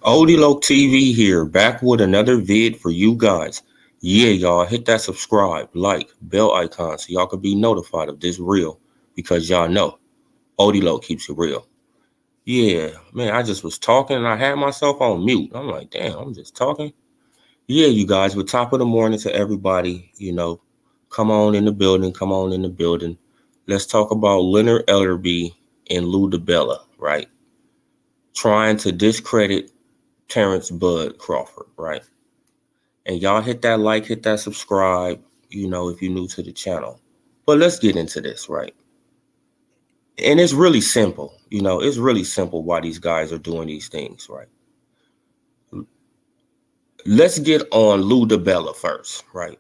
Odilo TV here, back with another vid for you guys. Yeah, y'all, hit that subscribe, like, bell icon so y'all can be notified of this reel, because y'all know Odilo keeps it real. Yeah, man, I just was talking and I had myself on mute. I'm like, damn, I'm just talking. Yeah, you guys, with top of the morning to everybody, come on in the building, come on in the building. Let's talk about Leonard Ellerbe and Lou DiBella, right? Trying to discredit Terrence Bud Crawford, right? And y'all hit that like, hit that subscribe, if you're new to the channel. But let's get into this, right? And it's really simple, it's really simple why these guys are doing these things, right? Let's get on Lou DiBella first, right?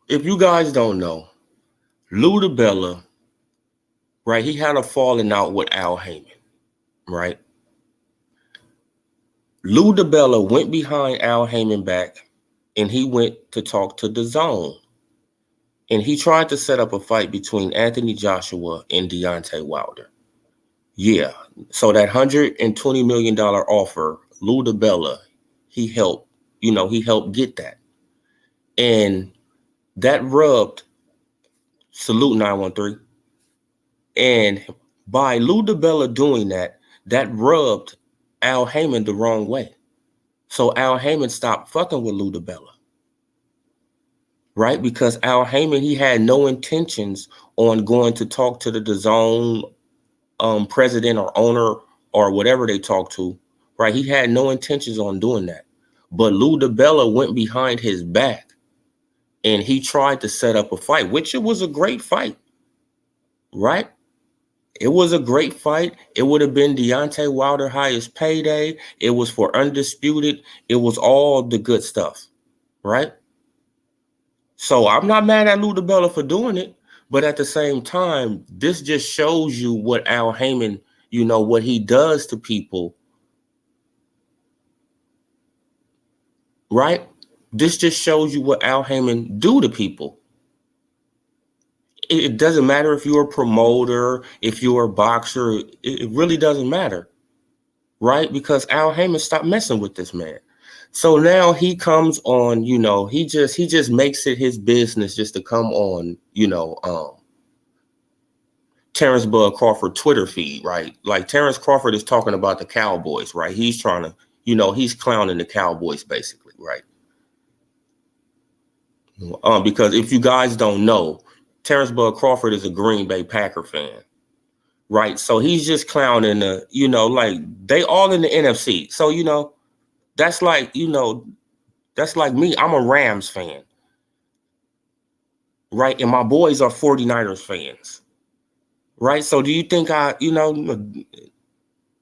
If you guys don't know, Lou DiBella, right, he had a falling out with Al Heyman, right? Lou DiBella went behind Al Heyman back and he went to talk to DAZN. And he tried to set up a fight between Anthony Joshua and Deontay Wilder. Yeah, so that $120 million offer, Lou DiBella, he helped get that. And that rubbed, salute 913, and by Lou DiBella doing that, that rubbed Al Heyman the wrong way. So Al Heyman stopped fucking with Lou DiBella. Right? Because Al Heyman, he had no intentions on going to talk to the DAZN president or owner or whatever they talk to, right? He had no intentions on doing that. But Lou DiBella went behind his back and he tried to set up a fight, which it was a great fight, right? It was a great fight. It would have been Deontay Wilder's highest payday. It was for undisputed. It was all the good stuff, right? So I'm not mad at Lou DiBella for doing it, but at the same time, this just shows you what Al Heyman, what he does to people, right? This just shows you what Al Heyman do to people. It doesn't matter if you're a promoter, if you're a boxer, it really doesn't matter, right? Because Al Heyman stopped messing with this man. So now he comes on, he just makes it his business just to come on, Terrence Bud Crawford Twitter feed, right? Like Terrence Crawford is talking about the Cowboys, right? He's trying to, he's clowning the Cowboys basically, right? Because if you guys don't know, Terrence Bud Crawford is a Green Bay Packer fan, right? So he's just clowning the, like they all in the NFC. So, that's like, that's like me. I'm a Rams fan, right? And my boys are 49ers fans, right? So do you think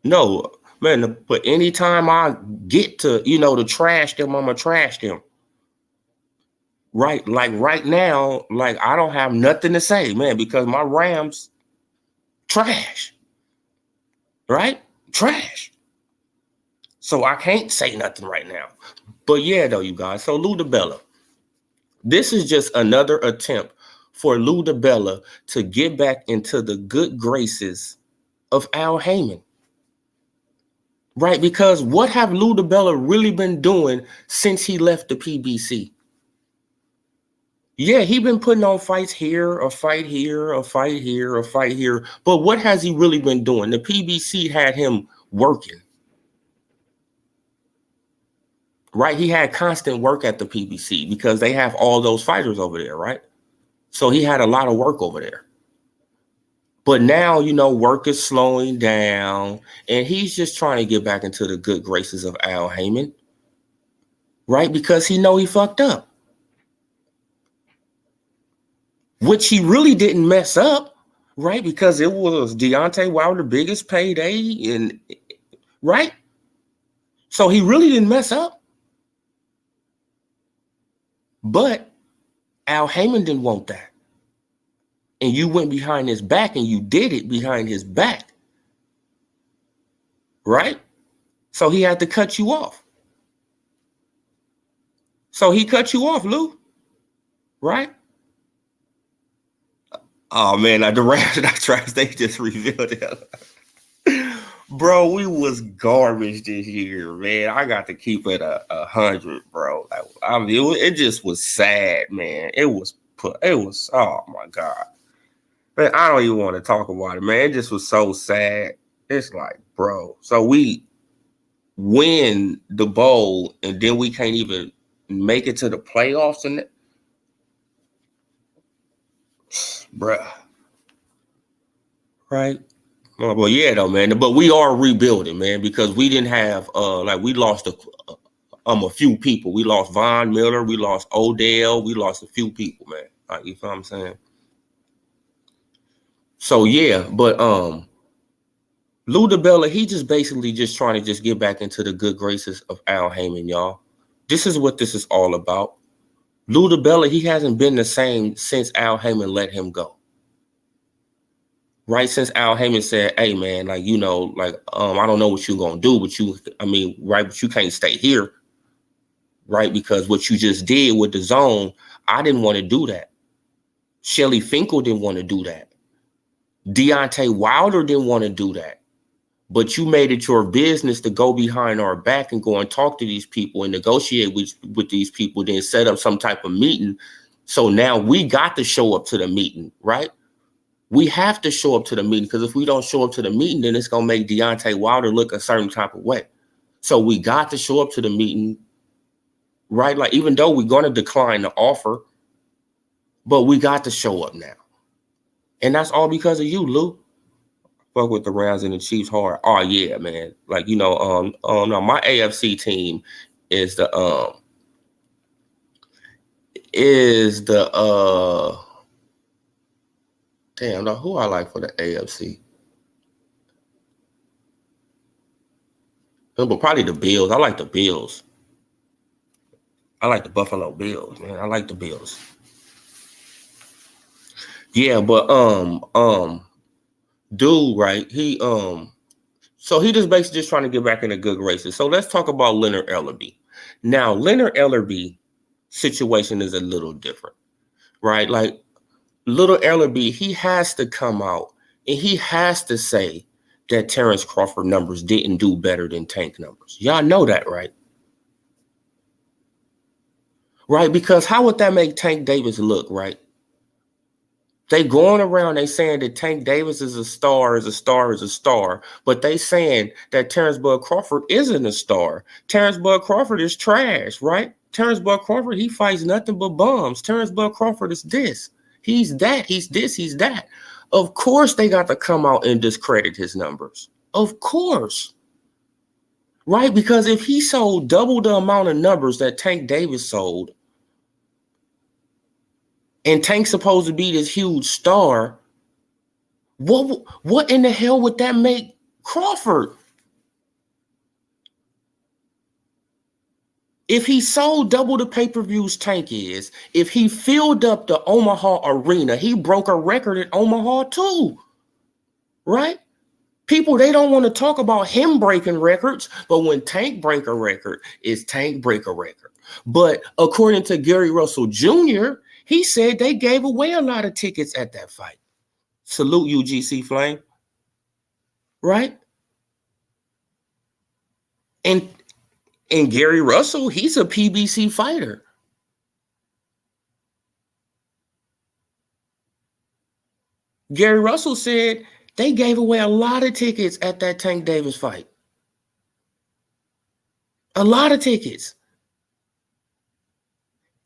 no, man, but anytime I get to, to trash them, I'm going to trash them. Right? Like right now, like I don't have nothing to say, man, because my Rams trash. Right? Trash. So I can't say nothing right now. But yeah, though, you guys. So Lou DiBella, this is just another attempt for Lou DiBella to get back into the good graces of Al Heyman. Right? Because what have Lou DiBella really been doing since he left the PBC? Yeah, he been putting on fights here, a fight here, a fight here, a fight here. But what has he really been doing? The PBC had him working. Right? He had constant work at the PBC because they have all those fighters over there, right? So he had a lot of work over there. But now, work is slowing down, and he's just trying to get back into the good graces of Al Heyman, right? Because he know he fucked up, which he really didn't mess up, right? Because it was Deontay Wilder's biggest payday, and right? So he really didn't mess up. But Al Heyman didn't want that. And you went behind his back, and you did it behind his back. Right? So he had to cut you off. So he cut you off, Lou. Right? Oh, man, the Rams and trash, they just revealed it. Bro, we was garbage this year, man. I got to keep it 100, bro. I mean, it just was sad, man. It was, oh, my God. Man, I don't even want to talk about it, man. It just was so sad. It's like, bro. So we win the bowl, and then we can't even make it to the playoffs, and bruh. Right? Well, yeah, though, man. But we are rebuilding, man, because we didn't have we lost a few people. We lost Von Miller, we lost Odell, we lost a few people, man. Like, you know what I'm saying? So yeah, but Lou DiBella, he just basically just trying to just get back into the good graces of Al Heyman, y'all. This is what this is all about. Lou DiBella, he hasn't been the same since Al Heyman let him go. Right, since Al Heyman said, hey, man, I don't know what you're going to do, but you can't stay here, right? Because what you just did with the zone, I didn't want to do that. Shelly Finkel didn't want to do that. Deontay Wilder didn't want to do that. But you made it your business to go behind our back and go and talk to these people and negotiate with these people, then set up some type of meeting. So now we got to show up to the meeting, right? We have to show up to the meeting, because if we don't show up to the meeting, then it's going to make Deontay Wilder look a certain type of way. So we got to show up to the meeting, right? Like, even though we're going to decline the offer, but we got to show up now. And that's all because of you, Lou. Fuck with the Rams and the Chiefs hard. Oh, yeah, man. Like, no, my AFC team is the damn, now who I like for the AFC? But probably the Bills. I like the Bills. I like the Buffalo Bills, man. I like the Bills. Yeah, but dude, right? He so he just basically just trying to get back in the good graces. So let's talk about Leonard Ellerbe. Now, Leonard Ellerbe situation is a little different, right? Like, little Ellerbe, he has to come out and he has to say that Terrence Crawford numbers didn't do better than Tank numbers. Y'all know that, right? Right? Because how would that make Tank Davis look, right? They going around, they saying that Tank Davis is a star, but they saying that Terrence Bud Crawford isn't a star. Terrence Bud Crawford is trash, right? Terrence Bud Crawford, he fights nothing but bums. Terrence Bud Crawford is this. He's that. He's this. He's that. Of course, they got to come out and discredit his numbers. Of course. Right? Because if he sold double the amount of numbers that Tank Davis sold, and Tank's supposed to be this huge star, what in the hell would that make Crawford? If he sold double the pay-per-views Tank is, if he filled up the Omaha arena, he broke a record at Omaha too, right? People, they don't want to talk about him breaking records, but when Tank break a record, it's Tank break a record. But according to Gary Russell Jr., he said they gave away a lot of tickets at that fight. Salute you, GC Flame. Right? And Gary Russell, he's a PBC fighter. Gary Russell said they gave away a lot of tickets at that Tank Davis fight. A lot of tickets.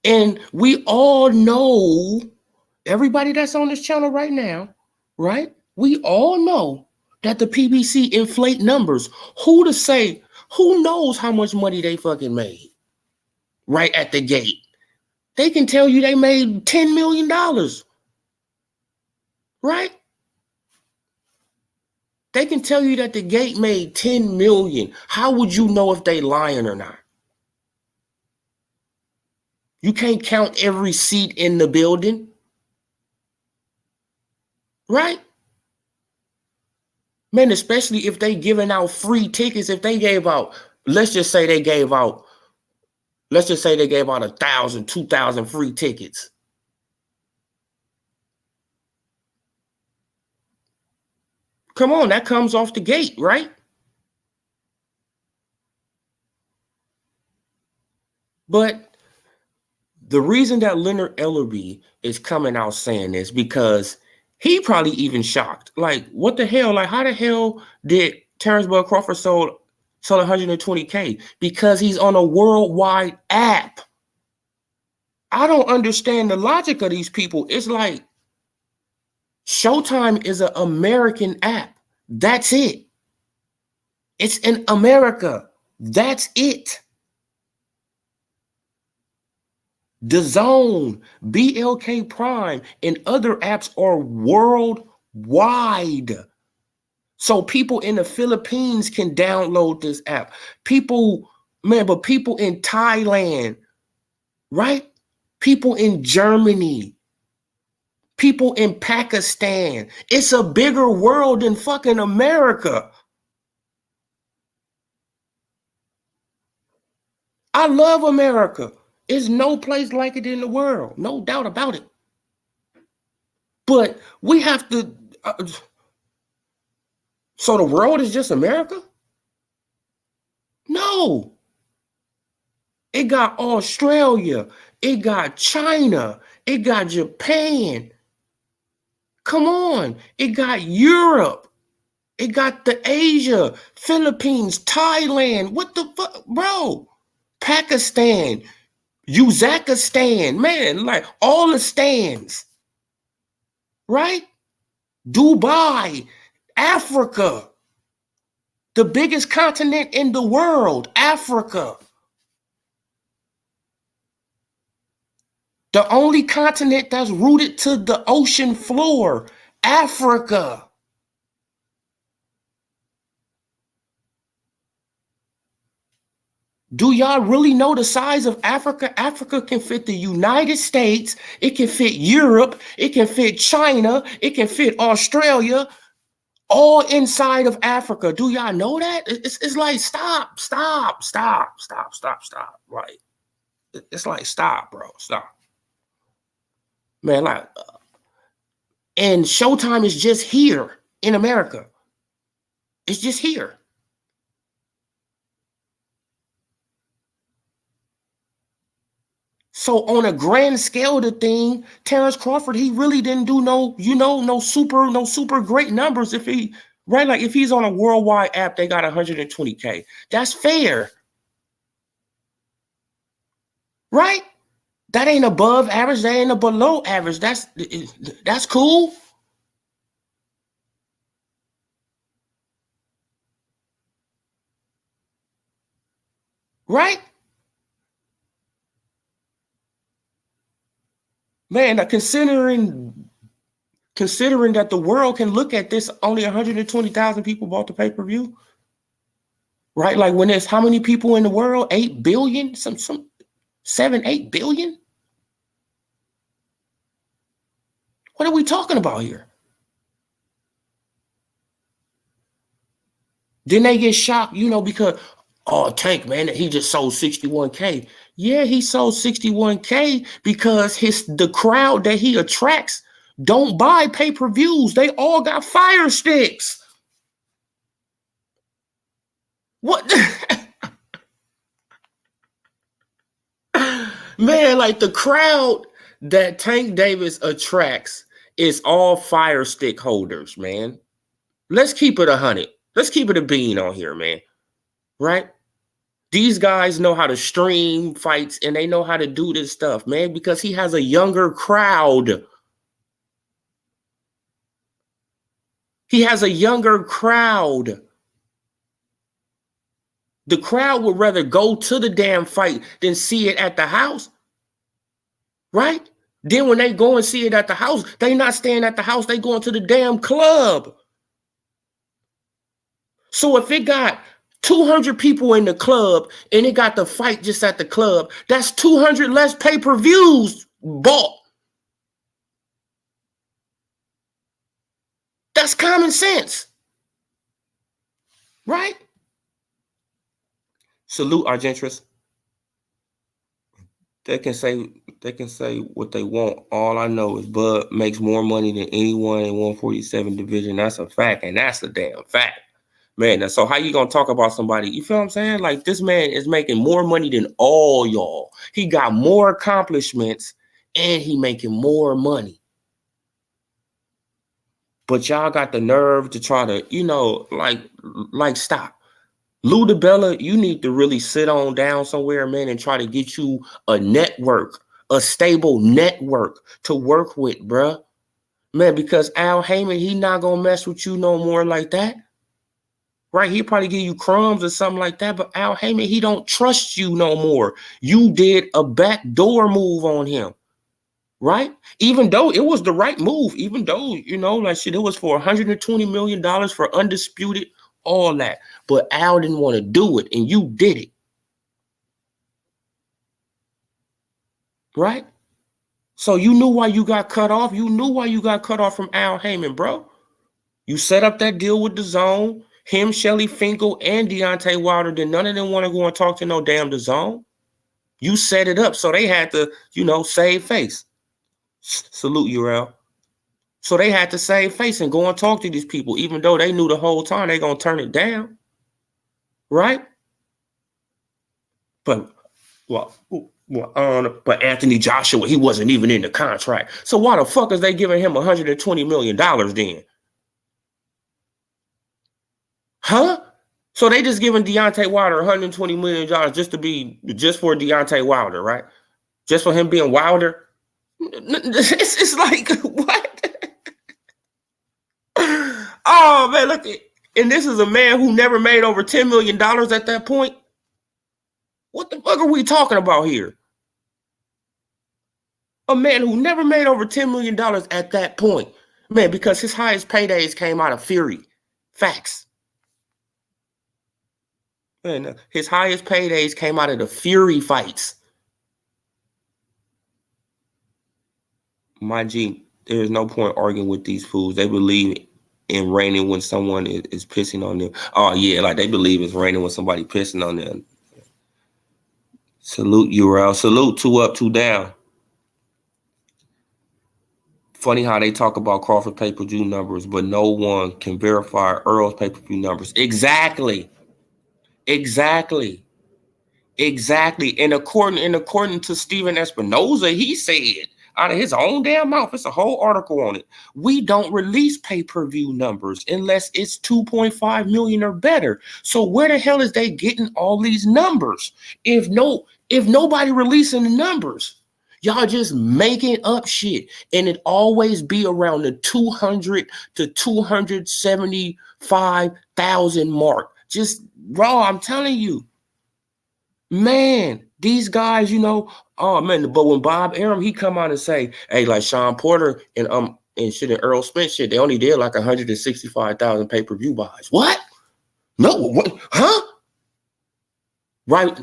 And we all know, everybody that's on this channel right now, right? We all know that the PBC inflate numbers. Who to say, who knows how much money they fucking made right at the gate? They can tell you they made $10 million, right? They can tell you that the gate made 10 million. How would you know if they lying or not? You can't count every seat in the building, right? Man, especially if they giving out free tickets. If they gave out, let's just say they gave out 1,000, 2,000 free tickets. Come on, that comes off the gate, right? But the reason that Leonard Ellerbe is coming out saying this, because he probably even shocked. Like, what the hell? Like, how the hell did Terrence Bud Crawford sold 120K? Because he's on a worldwide app. I don't understand the logic of these people. It's like Showtime is an American app. That's it. It's in America. That's it. DAZN, BLK Prime, and other apps are worldwide. So people in the Philippines can download this app. People in Thailand, right? People in Germany, people in Pakistan. It's a bigger world than fucking America. I love America. There's no place like it in the world. No doubt about it. But we have to... so the world is just America? No. It got Australia. It got China. It got Japan. Come on. It got Europe. It got the Asia, Philippines, Thailand. What the fuck, bro? Pakistan, Uzbekistan, man, like all the stands, right? Dubai, Africa, the biggest continent in the world, Africa. The only continent that's rooted to the ocean floor, Africa. Do y'all really know the size of Africa? Africa can fit the United States. It can fit Europe. It can fit China. It can fit Australia. All inside of Africa. Do y'all know that? It's like, stop. Right. It's like, stop, bro. Stop. Man, like, and Showtime is just here in America. It's just here. So on a grand scale of the thing, Terrence Crawford, he really didn't do no super great numbers if he, right? Like if he's on a worldwide app, they got 120K. That's fair. Right? That ain't above average, that ain't a below average. That's cool. Right? Man, considering that the world can look at this, only 120,000 people bought the pay-per-view. Right? Like when there's how many people in the world? 8 billion? Some 7, 8 billion? What are we talking about here? Then they get shocked, because, oh, Tank, man, he just sold 61K. Yeah, he sold 61K because the crowd that he attracts don't buy pay-per-views. They all got Fire Sticks. What? Man, like the crowd that Tank Davis attracts is all Fire Stick holders, man. Let's keep it 100. Let's keep it a bean on here, man. Right? These guys know how to stream fights and they know how to do this stuff, man, because he has a younger crowd. He has a younger crowd. The crowd would rather go to the damn fight than see it at the house. Right? Then when they go and see it at the house, they not staying at the house, they going to the damn club. So if it got 200 people in the club and it got the fight just at the club, that's 200 less pay-per-views bought. That's common sense. Right? Salute Argentress. They can say what they want. All I know is Bud makes more money than anyone in 147 division. That's a fact, and that's a damn fact. Man, so how you gonna talk about somebody? You feel what I'm saying? Like, this man is making more money than all y'all. He got more accomplishments and he making more money. But y'all got the nerve to try to, like stop. Lou DiBella, you need to really sit on down somewhere, man, and try to get you a network, a stable network to work with, bruh. Man, because Al Heyman, he not gonna mess with you no more like that. Right? He'll probably give you crumbs or something like that, but Al Heyman, he don't trust you no more. You did a backdoor move on him. Right? Even though it was the right move, even though, like shit, it was for $120 million for undisputed, all that. But Al didn't want to do it, and you did it. Right? So you knew why you got cut off. You knew why you got cut off from Al Heyman, bro. You set up that deal with DAZN. Him, Shelly Finkel, and Deontay Wilder, then none of them want to go and talk to no damn DAZN. You set it up, so they had to, save face. Salute you, Al. So they had to save face and go and talk to these people, even though they knew the whole time they gonna turn it down. Right? But Anthony Joshua, he wasn't even in the contract. So why the fuck is they giving him $120 million then? Huh? So they just giving Deontay Wilder $120 million just for Deontay Wilder, right? Just for him being Wilder? It's like, what? Oh, man, look. And this is a man who never made over $10 million at that point. What the fuck are we talking about here? A man who never made over $10 million at that point. Man, because his highest paydays came out of Fury. Facts. Man, his highest paydays came out of the Fury fights. My G, there is no point arguing with these fools. They believe in raining when someone is pissing on them. Oh, yeah, like they believe it's raining when somebody pissing on them. Salute you, Ralph. Salute 2 up, 2 down. Funny how they talk about Crawford pay-per-view numbers, but no one can verify Earl's pay-per-view numbers. Exactly. And according to Steven Espinoza, he said out of his own damn mouth, it's a whole article on it. We don't release pay-per-view numbers unless it's 2.5 million or better. So where the hell is they getting all these numbers? If nobody releasing the numbers, y'all just making up shit, and it always be around the 200 to 275,000 mark. Just raw, I'm telling you. Man, these guys, oh man, but when Bob Arum, he come out and say, hey, like Sean Porter and shit and Earl Spence shit, they only did like 165,000 pay-per-view buys. What? No, what? Huh? Right.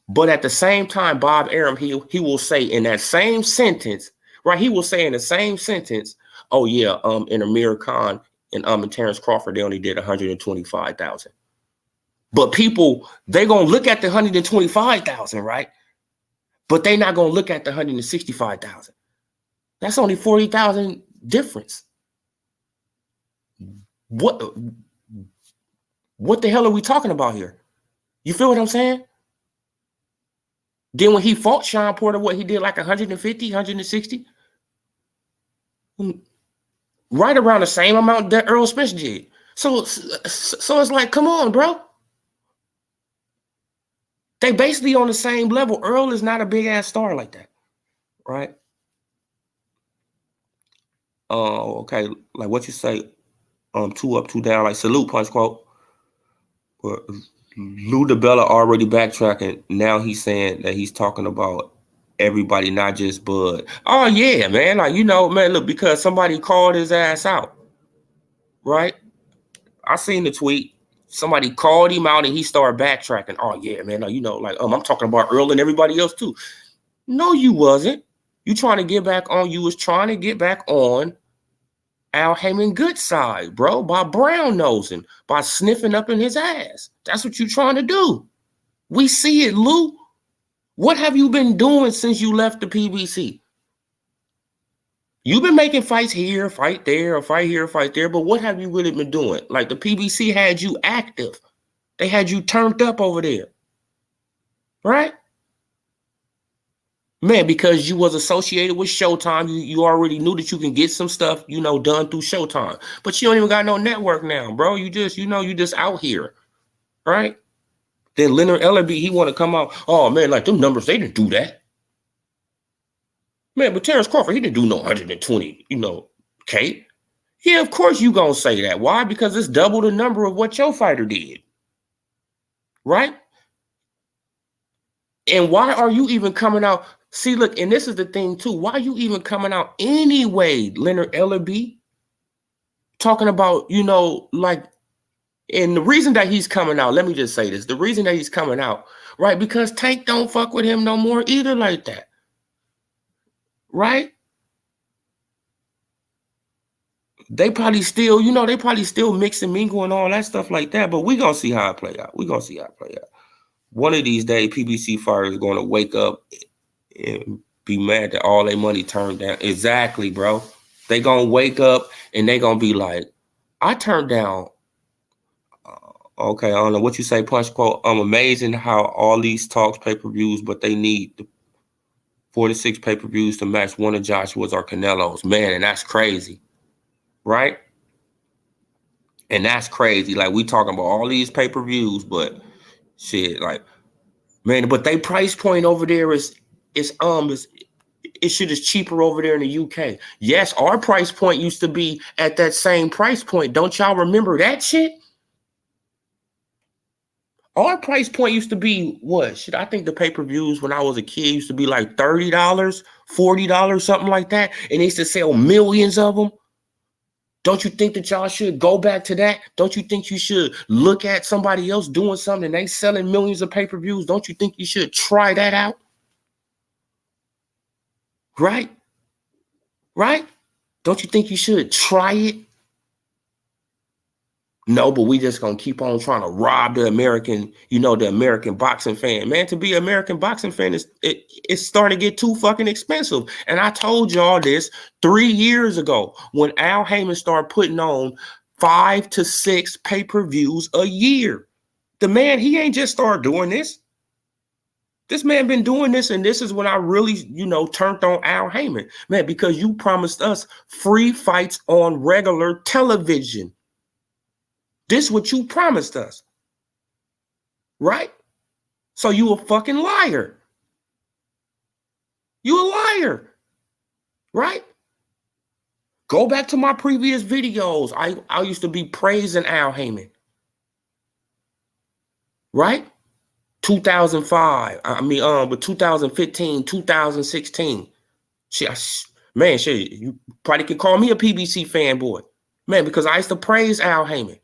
But at the same time, Bob Arum, he will say in that same sentence, right? He will say in the same sentence, oh yeah, in Amir Khan and Terrence Crawford, they only did 125,000. But people, they gonna look at the 125,000, right? But they not gonna look at the 165,000. That's only 40,000 difference. What the hell are we talking about here? You feel what I'm saying? Then when he fought Sean Porter, what he did like 150, 160? Right around the same amount that Earl Spence did. So it's like, come on, bro. They basically on the same level. Earl is not a big ass star like that, right? Oh, okay. Like what you say, 2 up, 2 down, like salute punch quote. But Lou DiBella already backtracking. Now he's saying that he's talking about everybody, not just Bud. Oh yeah, man. Like, man, look, because somebody called his ass out. Right? I seen the tweet. Somebody called him out and he started backtracking. Oh yeah, man. Like, I'm talking about Earl and everybody else too. No, you wasn't. You trying to get back on. You was trying to get back on Al Heyman good side, bro, by brown nosing, by sniffing up in his ass. That's what you trying to do. We see it, Lou. What have you been doing since you left the PBC? You've been making fights here, fight there, or fight here, fight there, but what have you really been doing? Like, the PBC had you active. They had you turned up over there. Right? Man, because you was associated with Showtime, you already knew that you can get some stuff, done through Showtime. But you don't even got no network now, bro. You just, you just out here. Right? Then Leonard Ellerbe, he want to come out. Oh, man, like them numbers, they didn't do that. Man, but Terrence Crawford, he didn't do no 120, K. Yeah, of course you gonna say that. Why? Because it's double the number of what your fighter did. Right? And why are you even coming out? See, look, and this is the thing too. Why are you even coming out anyway, Leonard Ellerbe? Talking about, like, and the reason that he's coming out, let me just say this. The reason that he's coming out, right? Because Tank don't fuck with him no more either like that. Right? They probably still, mix and mingle and all that stuff like that. But we gonna see how it play out. One of these days, PBC fighters is gonna wake up and be mad that all their money turned down. Exactly, bro. They gonna wake up and they gonna be like, I turned down. Okay, I don't know what you say, punch quote. I'm amazing how all these talks pay-per-views, but they need the 46 pay-per-views to match one of Joshua's or Canelo's. Man, and that's crazy. Right? And that's crazy. Like, we talking about all these pay-per-views, but shit, like, man, but they price point over there is shit is cheaper over there in the UK. Yes, our price point used to be at that same price point. Don't y'all remember that shit? Our price point used to be what? Shit, I think the pay-per-views when I was a kid used to be like $30, $40, something like that. And they used to sell millions of them. Don't you think that y'all should go back to that? Don't you think you should look at somebody else doing something and they selling millions of pay-per-views? Don't you think you should try that out? Right? Right? Don't you think you should try it? No, but we just gonna keep on trying to rob the American, the American boxing fan. Man, to be an American boxing fan it's starting to get too fucking expensive. And I told y'all this 3 years ago when Al Heyman started putting on 5 to 6 pay-per-views a year. The man, he ain't just started doing this. This man been doing this, and this is when I really, turned on Al Heyman. Man, because you promised us free fights on regular television. This is what you promised us. Right? So you a fucking liar. You a liar. Right? Go back to my previous videos. I used to be praising Al Heyman. Right? 2005. But 2015, 2016. Shit, you probably could call me a PBC fanboy. Man, because I used to praise Al Heyman.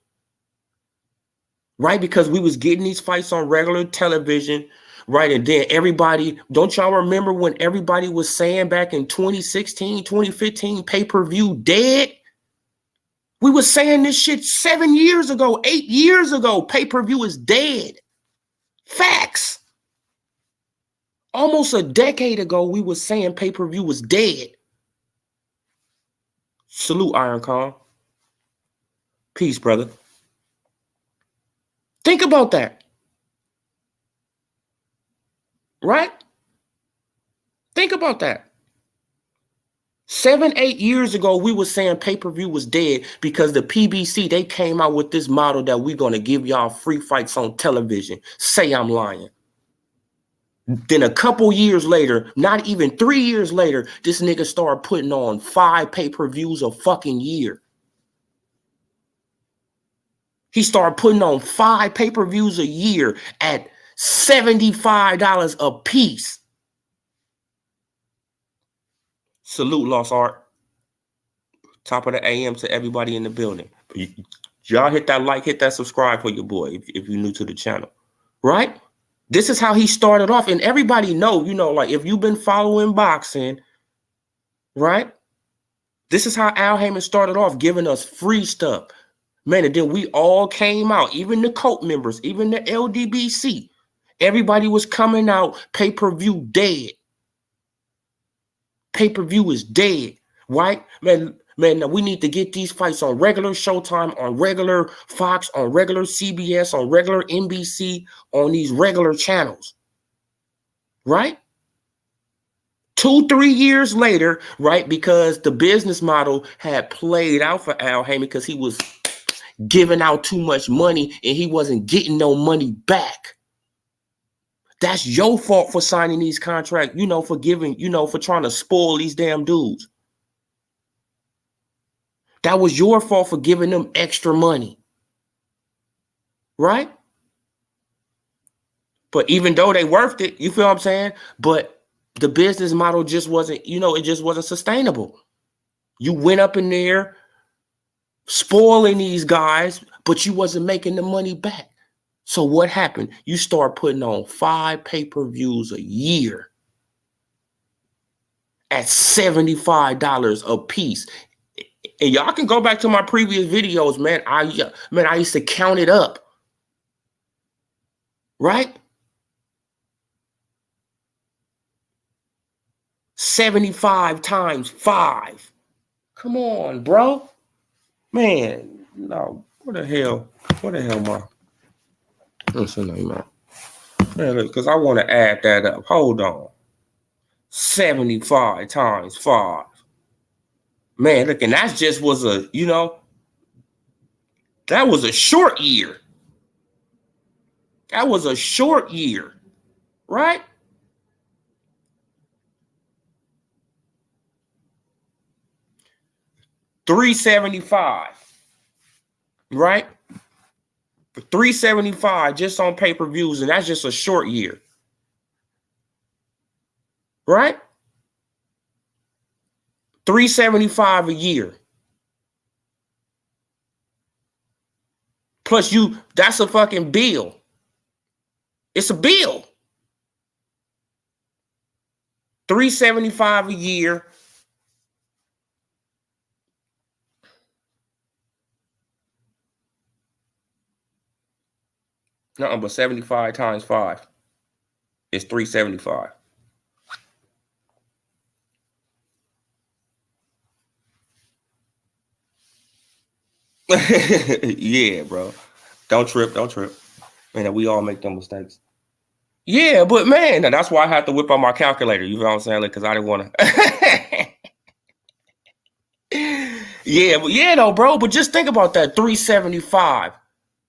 Right? Because we was getting these fights on regular television, right? And then everybody, don't y'all remember when everybody was saying back in 2016, 2015, pay-per-view dead? We was saying this shit 7 years ago, 8 years ago, pay-per-view is dead. Facts. Almost a decade ago, we was saying pay-per-view was dead. Salute, Iron Khan. Peace, brother. Think about that. Right? Think about that. 7, 8 years ago, we were saying pay-per-view was dead because the PBC, they came out with this model that we're going to give y'all free fights on television. Say I'm lying. Then a couple years later, not even 3 years later, this nigga started putting on 5 pay-per-views a fucking year. He started putting on 5 pay-per-views a year at $75 a piece. Salute, Lost Art. Top of the AM to everybody in the building. Y'all hit that like, hit that subscribe for your boy if you're new to the channel. Right? This is how he started off. And everybody know, like if you've been following boxing, right? This is how Al Haymon started off, giving us free stuff. Man, and then we all came out, even the cult members, even the LDBC. Everybody was coming out, pay-per-view dead. Pay-per-view is dead, right? Man, now we need to get these fights on regular Showtime, on regular Fox, on regular CBS, on regular NBC, on these regular channels, right? 2-3 years later, right, because the business model had played out for Al Haymon because he was giving out too much money and he wasn't getting no money back. That's your fault for signing these contracts, for giving, for trying to spoil these damn dudes. That was your fault for giving them extra money. Right? But even though they worth it, you feel what I'm saying? But the business model just wasn't, it just wasn't sustainable. You went up in there spoiling these guys, but you wasn't making the money back. So what happened? You start putting on 5 pay-per-views a year at $75 a piece. And y'all can go back to my previous videos, man. I used to count it up. Right? 75 times 5. Come on, bro. Man, no. What the hell, my? What's your name, man? Because I want to add that up. Hold on. 75 times 5. Man, look, and that just was that was a short year. That was a short year, right? $375, right? For $375 just on pay-per-views, and that's just a short year, right? $375 a year. Plus that's a fucking bill. It's a bill. $375 a year. No, but 75 times 5 is $375. Yeah, bro. Don't trip. Man, we all make them mistakes. Yeah, but man, that's why I had to whip out my calculator. You know what I'm saying? Because I didn't want to. Yeah, though, bro. But just think about that. $375.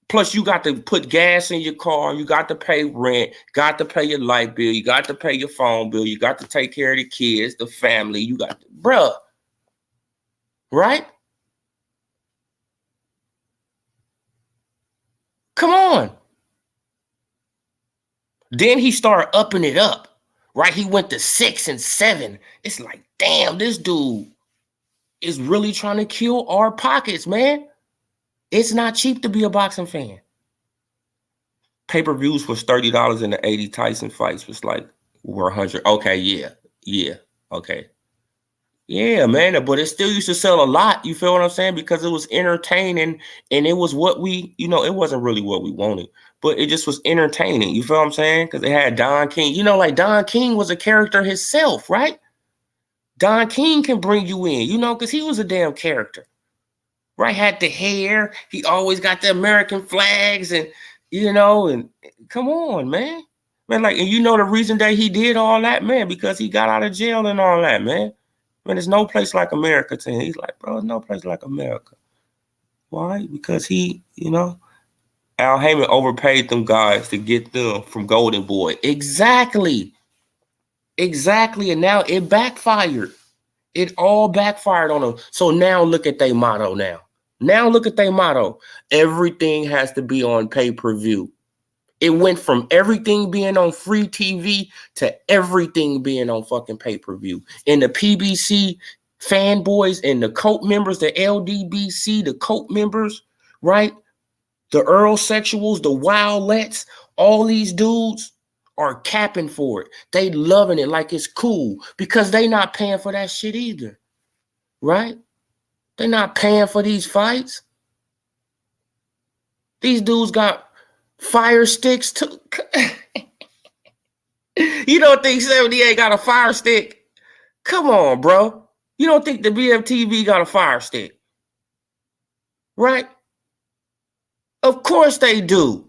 Plus, you got to put gas in your car. You got to pay rent. Got to pay your light bill. You got to pay your phone bill. You got to take care of the kids, the family. You got to, bruh. Right? Come on. Then he started upping it up, right? He went to 6 and 7. It's like, damn, this dude is really trying to kill our pockets, man. It's not cheap to be a boxing fan. Pay-per-views was $30 in the 80 Tyson fights was like, were 100. Okay, yeah, okay. Yeah, man, but it still used to sell a lot. You feel what I'm saying? Because it was entertaining and it was what we, it wasn't really what we wanted, but it just was entertaining. You feel what I'm saying? Because it had Don King. Like Don King was a character himself, right? Don King can bring you in, because he was a damn character, right? Had the hair. He always got the American flags and, and come on, man. Man, like, and the reason that he did all that, man, because he got out of jail and all that, man. Man, there's no place like America to him. He's like, bro, there's no place like America. Why? Because he, Al Haymon overpaid them guys to get them from Golden Boy. Exactly. And now it backfired. It all backfired on them. So now look at their motto now. Now look at their motto. Everything has to be on pay-per-view. It went from everything being on free TV to everything being on fucking pay-per-view. And the PBC fanboys and the cult members, the LDBC, the cult members, right? The Earl-sexuals, the Wildlets, all these dudes are capping for it. They loving it like it's cool because they not paying for that shit either, right? They're not paying for these fights. These dudes got fire sticks too. You don't think 78 got a fire stick? Come on, bro. You don't think the BFTV got a fire stick? Right? Of course they do.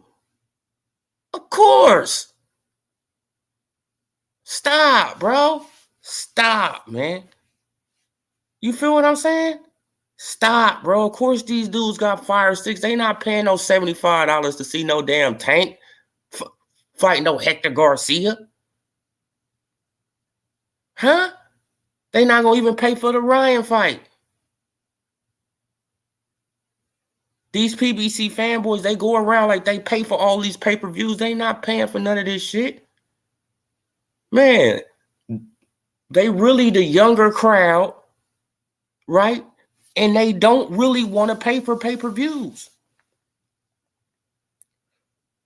Of course. Stop, bro. Stop, man. You feel what I'm saying? Stop, bro. Of course these dudes got fire sticks. They not paying no $75 to see no damn Tank fight no Hector Garcia. Huh? They not gonna even pay for the Ryan fight. These PBC fanboys, they go around like they pay for all these pay-per-views. They not paying for none of this shit. Man, they really the younger crowd, right? And they don't really want to pay for pay-per-views.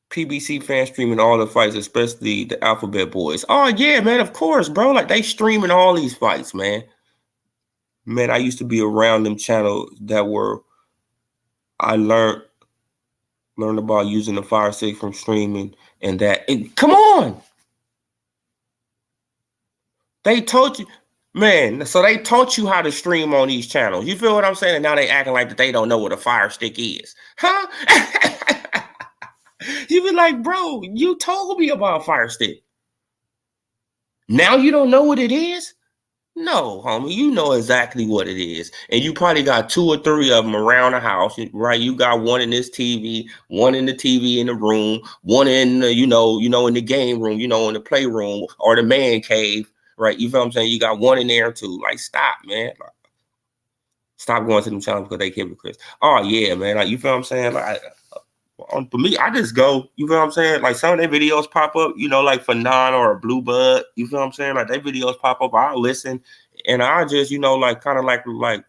PBC fans streaming all the fights, especially the Alphabet Boys. Oh, yeah, man, of course, bro. Like, they streaming all these fights, man. Man, I used to be around them channels that were, I learned about using the Fire Stick from streaming and that. Come on! They taught you, man, so they taught you how to stream on these channels. You feel what I'm saying? And now they acting like that they don't know what a Fire Stick is. Huh? You be like, bro, you told me about Fire Stick. Now you don't know what it is? No, homie, you know exactly what it is. And you probably got 2 or 3 of them around the house, right? You got one in this TV, one in the TV in the room, one in the, in the game room, in the playroom or the man cave, right? You feel what I'm saying? You got one in there too. Like, stop, man. Stop going to them channels because they hypocrites. Oh, yeah, man. Like, you feel what I'm saying? Like, for me, I just go, you feel what I'm saying? Like, some of their videos pop up, like for Fanon or a Blue Bud, you feel what I'm saying? Like, their videos pop up, I'll listen, and I just, like, kind of like,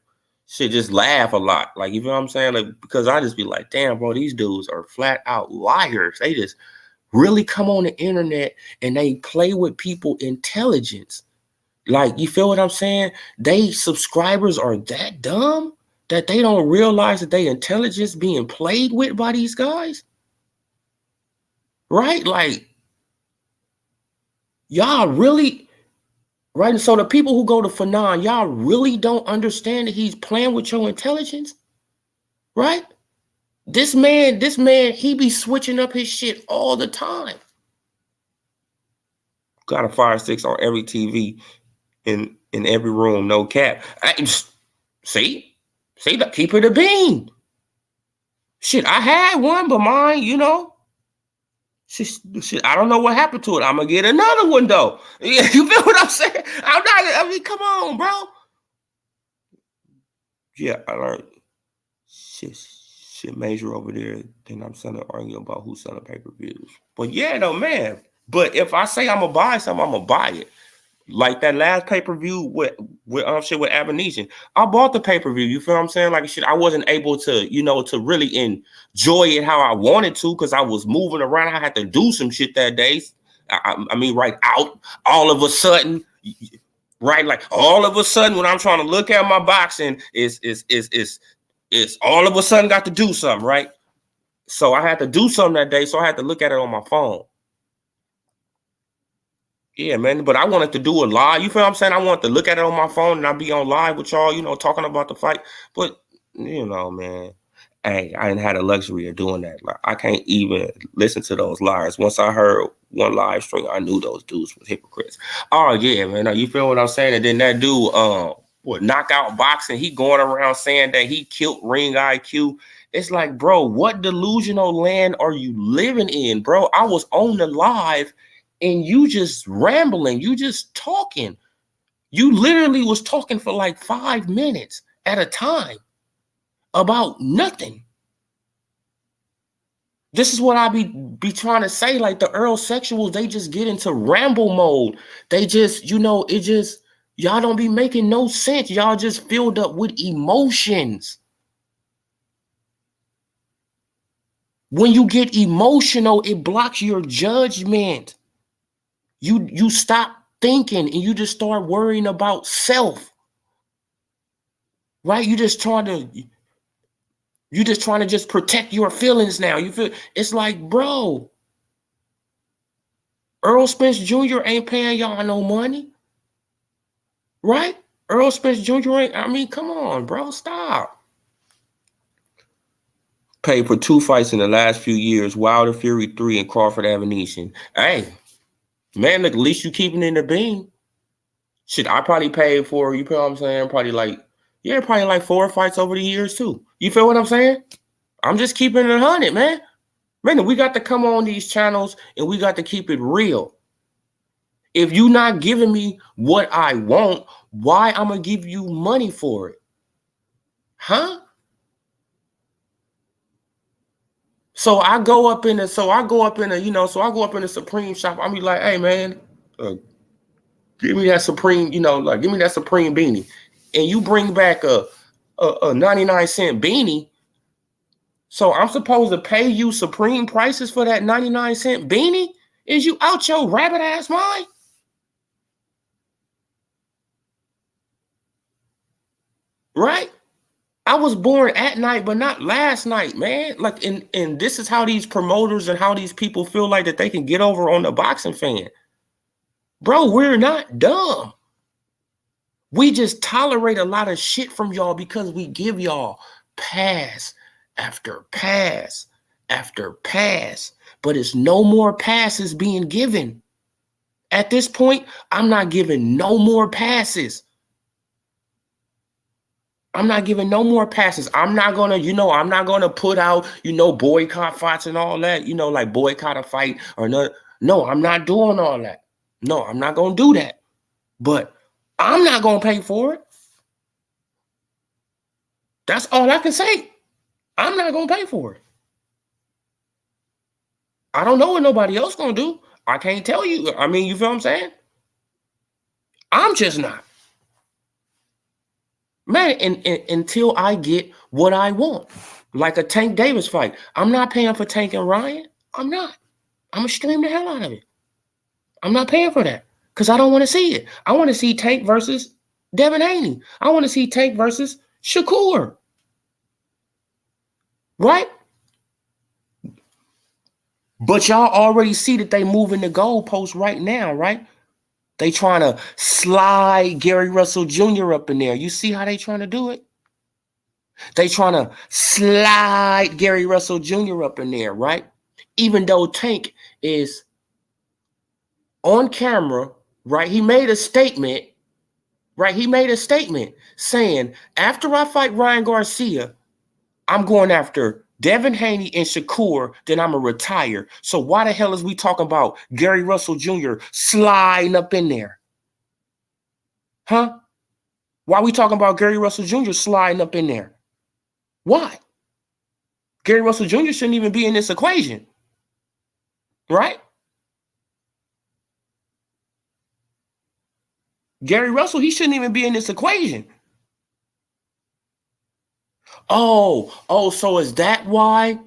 shit, just laugh a lot. Like, you feel what I'm saying? Like, because I just be like, damn, bro, these dudes are flat out liars. They just really come on the internet and they play with people's intelligence. Like, you feel what I'm saying? They subscribers are that dumb that they don't realize that their intelligence being played with by these guys? Right? Like, y'all really, right? And so the people who go to Fanon, y'all really don't understand that he's playing with your intelligence? Right? This man, he be switching up his shit all the time. Got a Fire Sticks on every TV in every room, no cap. See, keep it a bean. Shit, I had one, but mine, shit, I don't know what happened to it. I'm gonna get another one though. Yeah, you feel what I'm saying? Come on, bro. Yeah, I learned shit major over there. Then I'm starting to argue about who's selling pay-per-views. But yeah, no, man. But if I say I'm gonna buy something, I'm gonna buy it. Like that last pay-per-view with Abonesian. I bought the pay-per-view. You feel what I'm saying? Like, shit, I wasn't able to, to really enjoy it how I wanted to because I was moving around. I had to do some shit that day. I mean, right out all of a sudden, right? Like all of a sudden when I'm trying to look at my boxing, it's all of a sudden got to do something, right? So I had to do something that day. So I had to look at it on my phone. Yeah, man, but I wanted to do it live. You feel what I'm saying? I wanted to look at it on my phone and I'd be on live with y'all, talking about the fight. But, man, hey, I didn't have the luxury of doing that. Like, I can't even listen to those liars. Once I heard one live stream, I knew those dudes were hypocrites. Oh, yeah, man, you feel what I'm saying? And then that dude, knockout boxing, he going around saying that he killed Ring IQ. It's like, bro, what delusional land are you living in, bro? I was on the live and you just rambling, you just talking. You literally was talking for like 5 minutes at a time. about nothing. This is what I be trying to say. Like the Earl sexuals, they just get into ramble mode. They just, it just, y'all don't be making no sense. Y'all just filled up with emotions. When you get emotional, it blocks your judgment. You stop thinking and you just start worrying about self. Right? You just trying to just protect your feelings now. You feel it's like, bro, Earl Spence Jr. ain't paying y'all no money. Right? Earl Spence Jr. ain't, I mean, come on, bro, stop. Paid for 2 fights in the last few years, Wilder Fury 3 and Crawford Avenesian. Hey, man, look, at least you keeping in the beam. Shit, I probably paid for, you feel what I'm saying? Probably like 4 fights over the years too. You feel what I'm saying? I'm just keeping it 100, man. Man, we got to come on these channels and we got to keep it real. If you not giving me what I want, why I'm gonna give you money for it? Huh? So I go up in the Supreme shop. I'm be like, hey man, give me that Supreme, give me that Supreme beanie. And you bring back a 99-cent beanie. So I'm supposed to pay you Supreme prices for that 99-cent beanie? Is you out your rabbit ass mind? Right? I was born at night, but not last night, man. Like, and this is how these promoters and how these people feel like that they can get over on the boxing fan. Bro, we're not dumb. We just tolerate a lot of shit from y'all because we give y'all pass after pass after pass. But it's no more passes being given. At this point, I'm not giving no more passes. I'm not giving no more passes. I'm not gonna, I'm not gonna put out, boycott fights and all that, like boycott a fight or no. No, I'm not doing all that. No, I'm not gonna do that. But I'm not gonna pay for it. That's all I can say. I'm not gonna pay for it. I don't know what nobody else gonna do. I can't tell you. I mean, you feel what I'm saying? I'm just not. Man, and until I get what I want. Like a Tank Davis fight. I'm not paying for Tank and Ryan. I'm not. I'm gonna stream the hell out of it. I'm not paying for that because I don't want to see it. I want to see Tank versus Devin Haney. I want to see Tank versus Shakur. Right? But y'all already see that they moving the goalpost right now, right? They trying to slide Gary Russell Jr. up in there. You see how they trying to do it? They trying to slide Gary Russell Jr. up in there, right? Even though Tank is on camera, right? He made a statement, right? He made a statement saying, after I fight Ryan Garcia, I'm going after Devin Haney and Shakur, then I'm going to retire. So why the hell is we talking about Gary Russell Jr. sliding up in there? Huh? Why are we talking about Gary Russell Jr. sliding up in there? Why? Gary Russell Jr. shouldn't even be in this equation. Right? Gary Russell, he shouldn't even be in this equation. Oh, so is that why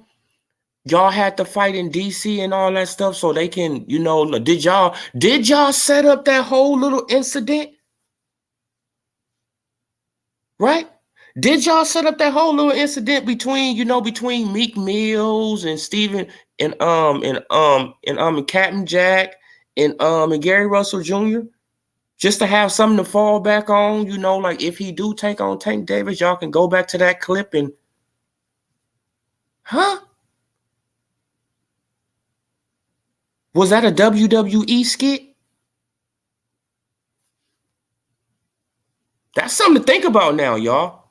y'all had to fight in DC and all that stuff so they can, did y'all set up that whole little incident? Right? Did y'all set up that whole little incident between Meek Mills and Steven and Captain Jack and Gary Russell Jr.? Just to have something to fall back on, like if he do take on Tank Davis, y'all can go back to that clip and, huh? Was that a WWE skit? That's something to think about now, y'all.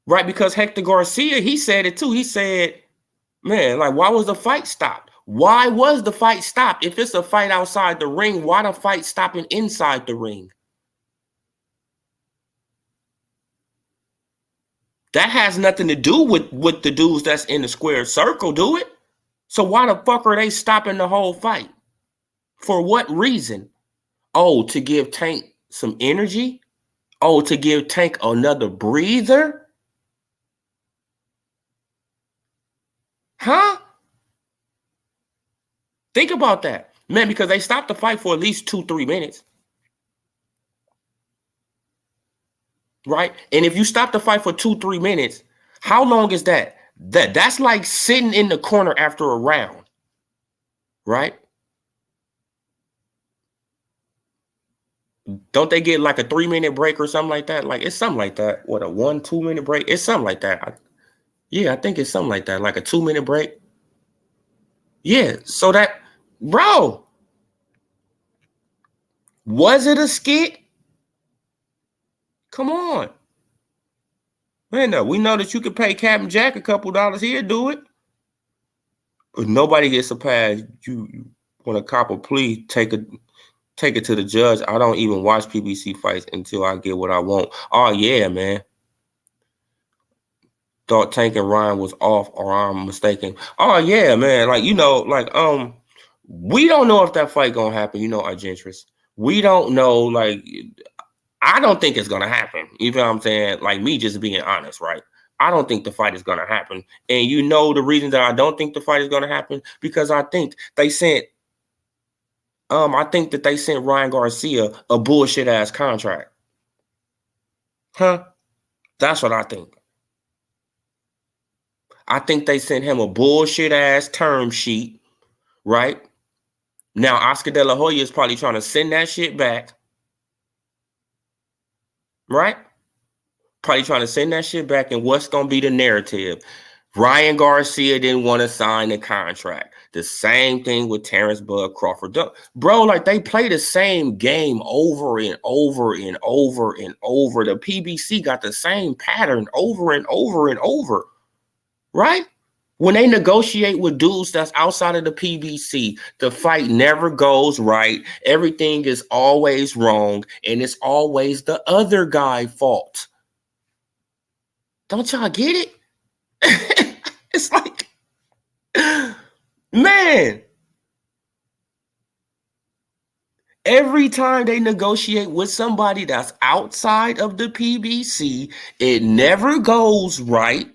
Right? Because Hector Garcia, he said it too. He said, man, like, why was the fight stopped? Why was the fight stopped? If it's a fight outside the ring, why the fight stopping inside the ring? That has nothing to do with the dudes that's in the square circle, do it? So why the fuck are they stopping the whole fight? For what reason? Oh, to give Tank some energy? Oh, to give Tank another breather? Huh? Think about that. Man, because they stopped the fight for at least 2-3 minutes. Right? And if you stop the fight for 2-3 minutes, how long is that? That's like sitting in the corner after a round. Right? Don't they get like a 3-minute break or something like that? Like it's something like that. What, a 1-2 minute break? It's something like that. Yeah, I think it's something like that. Like a 2-minute break. Yeah. So that, bro, was it a skit? Come on. Man, no, we know that you could pay Captain Jack a couple dollars here, do it. If nobody gets a pass, you want to cop a plea, take it to the judge. I don't even watch PBC fights until I get what I want. Oh yeah, man. Thought Tank and Ryan was off, or I'm mistaken. Oh yeah, man. Like, we don't know if that fight gonna happen, Argentris. We don't know, like, I don't think it's gonna happen. You know what I'm saying? Like, me just being honest, right? I don't think the fight is gonna happen. And the reason that I don't think the fight is gonna happen, because I think they sent Ryan Garcia a bullshit ass contract. Huh? That's what I think. I think they sent him a bullshit ass term sheet, right? Now Oscar De La Hoya is probably trying to send that shit back, right? Probably trying to send that shit back, and what's gonna be the narrative? Ryan Garcia didn't want to sign the contract. The same thing with Terrence Bud Crawford. Bro, like, they play the same game over and over and over and over. The PBC got the same pattern over and over and over, right? When they negotiate with dudes that's outside of the PBC, the fight never goes right. Everything is always wrong, and it's always the other guy's fault. Don't y'all get it? It's like, man, every time they negotiate with somebody that's outside of the PBC, it never goes right.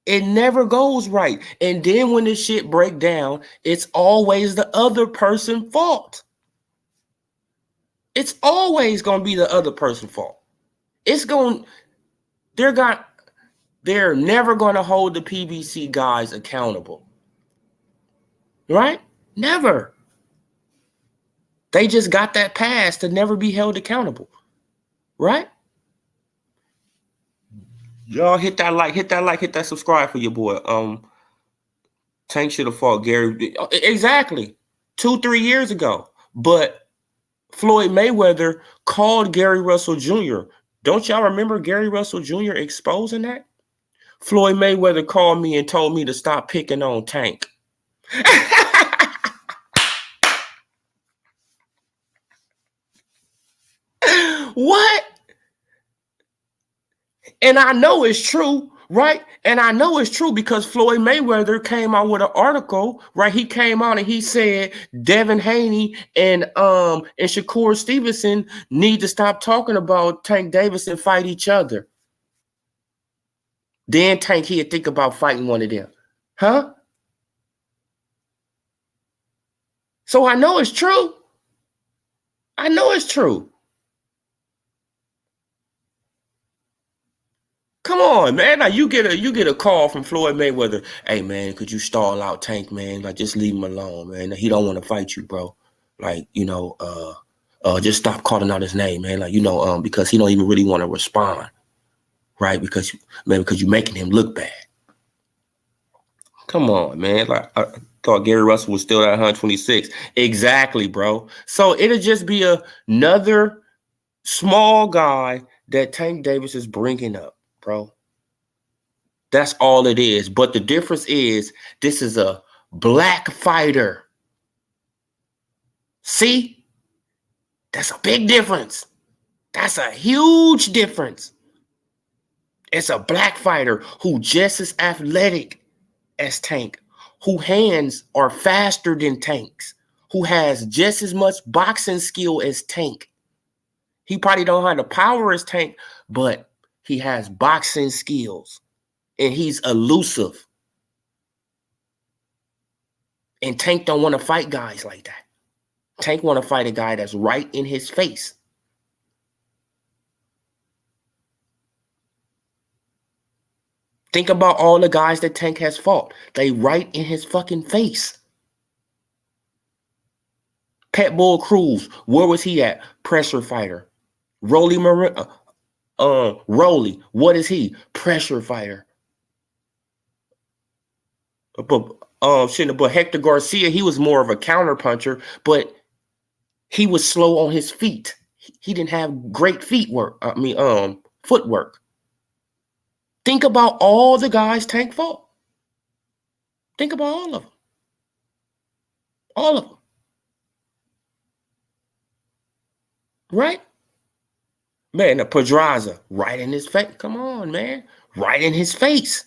It never goes right. And then when the shit break down, it's always the other person's fault. It's always going to be the other person's fault. They're never going to hold the PBC guys accountable. Right? Never. They just got that pass to never be held accountable. Right? Y'all hit that subscribe for your boy. Tank should have fought Gary. Exactly. 2-3 years ago. But Floyd Mayweather called Gary Russell Jr. Don't y'all remember Gary Russell Jr. exposing that? Floyd Mayweather called me and told me to stop picking on Tank. What? And I know it's true, right? And I know it's true because Floyd Mayweather came out with an article, right? He came out and he said Devin Haney and Shakur Stevenson need to stop talking about Tank Davis and fight each other. Then Tank he'd think about fighting one of them. Huh? So I know it's true. I know it's true. Come on, man. Now you get a call from Floyd Mayweather. Hey, man, could you stall out Tank, man? Like, just leave him alone, man. He don't want to fight you, bro. Like, just stop calling out his name, man. Like, because he don't even really want to respond, right? Because you're making him look bad. Come on, man. Like, I thought Gary Russell was still at 126. Exactly, bro. So it'll just be another small guy that Tank Davis is bringing up, bro. That's all it is. But the difference is this is a black fighter. See? That's a big difference. That's a huge difference. It's a black fighter who just as athletic as Tank, who hands are faster than Tank's, who has just as much boxing skill as Tank. He probably don't have the power as Tank, but he has boxing skills and he's elusive. And Tank don't want to fight guys like that. Tank want to fight a guy that's right in his face. Think about all the guys that Tank has fought. They right in his fucking face. Pitbull Cruz, where was he at? Pressure fighter. Rolly, what is he? Pressure fighter. But Hector Garcia, he was more of a counter puncher, but he was slow on his feet. He didn't have great footwork. Think about all the guys Tank fought. Think about all of them. All of them. Right? Man, the Pedraza, right in his face. Come on, man. Right in his face.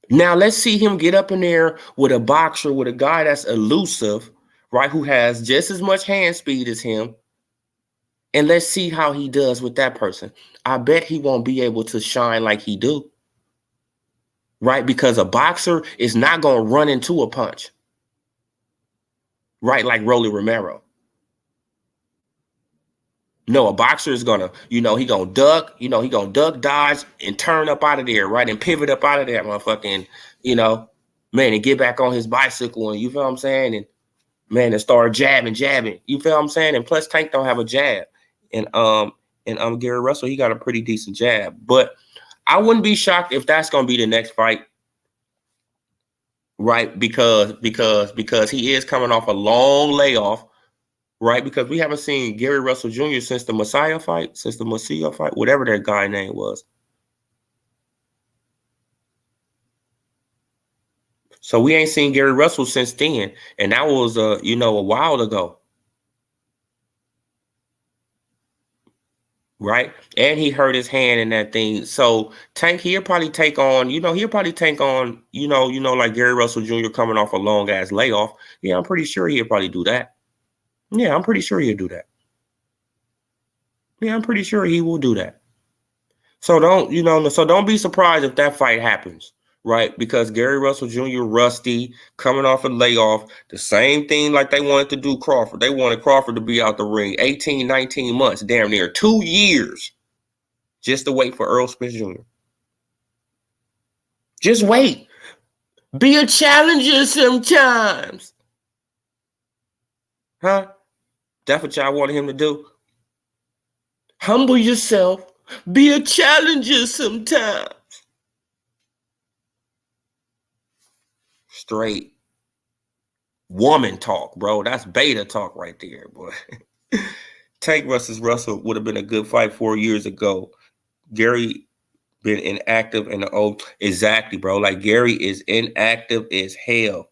Now, let's see him get up in there with a boxer, with a guy that's elusive, right, who has just as much hand speed as him. And let's see how he does with that person. I bet he won't be able to shine like he do. Right? Because a boxer is not going to run into a punch. Right? Like Rolly Romero. No, a boxer is going to, he going to duck, he going to duck, dodge, and turn up out of there, right? And pivot up out of there, motherfucking, man, and get back on his bicycle, and you feel what I'm saying? And, man, and start jabbing. You feel what I'm saying? And plus, Tank don't have a jab. And Gary Russell, he got a pretty decent jab. But I wouldn't be shocked if that's going to be the next fight, right? Because he is coming off a long layoff, right? Because we haven't seen Gary Russell Jr. since the Messiah fight, whatever that guy name was. So we ain't seen Gary Russell since then. And that was, a while ago. Right? And he hurt his hand in that thing. So Tank, he'll probably take on, like Gary Russell Jr. coming off a long ass layoff. Yeah, I'm pretty sure he'll probably do that. Yeah, I'm pretty sure he'll do that. Yeah, I'm pretty sure he will do that. So don't be surprised if that fight happens, right? Because Gary Russell Jr. rusty, coming off a layoff, the same thing like they wanted to do Crawford. They wanted Crawford to be out the ring 18, 19 months, damn near 2 years, just to wait for Earl Smith Jr. Just wait. Be a challenger sometimes. Huh? That's what y'all wanted him to do? Humble yourself. Be a challenger sometimes. Straight woman talk, bro. That's beta talk right there, boy. Tank versus Russell would have been a good fight 4 years ago. Gary been inactive in the old. Exactly, bro. Like Gary is inactive as hell.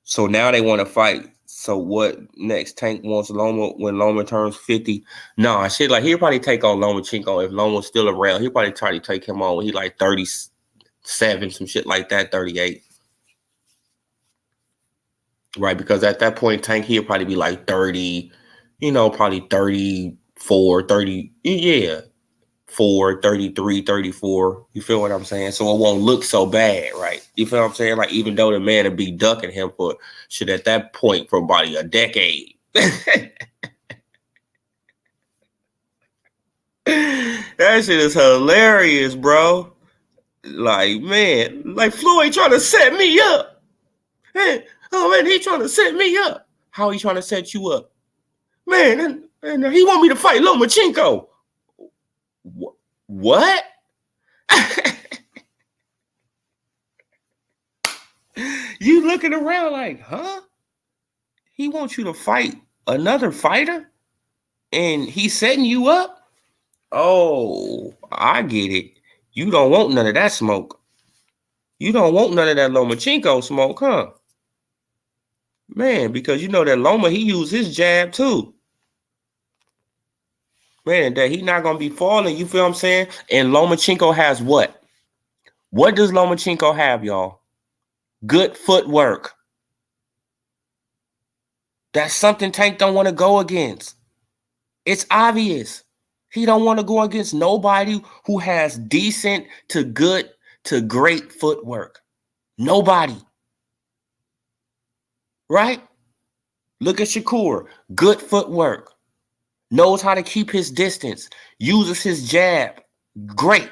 So now they want to fight. So what next? Tank wants Loma when Loma turns 50. Nah, shit, like he'll probably take on Lomachenko if Loma's still around. He'll probably try to take him on when he like 37, some shit like that, 38. Right, because at that point, Tank, he'll probably be like 30, probably 34, 30, yeah, 4, 33, 34. You feel what I'm saying? So it won't look so bad, right? You feel what I'm saying? Like, even though the man would be ducking him for shit at that point for about a decade. That shit is hilarious, bro. Like, man, like Floyd trying to set me up. Hey, oh, man, he trying to set me up. How he trying to set you up? Man, and he want me to fight Lomachenko. What? You looking around like, huh? He wants you to fight another fighter? And he's setting you up? Oh, I get it. You don't want none of that smoke. You don't want none of that Lomachenko smoke, huh? Man, because you know that Loma, he used his jab too. Man, that he not gonna be falling. You feel what I'm saying? And Lomachenko has what? What does Lomachenko have, y'all? Good footwork. That's something Tank don't want to go against. It's obvious. He don't want to go against nobody who has decent to good to great footwork. Nobody. Right? Look at Shakur. Good footwork. Knows how to keep his distance. Uses his jab. Great.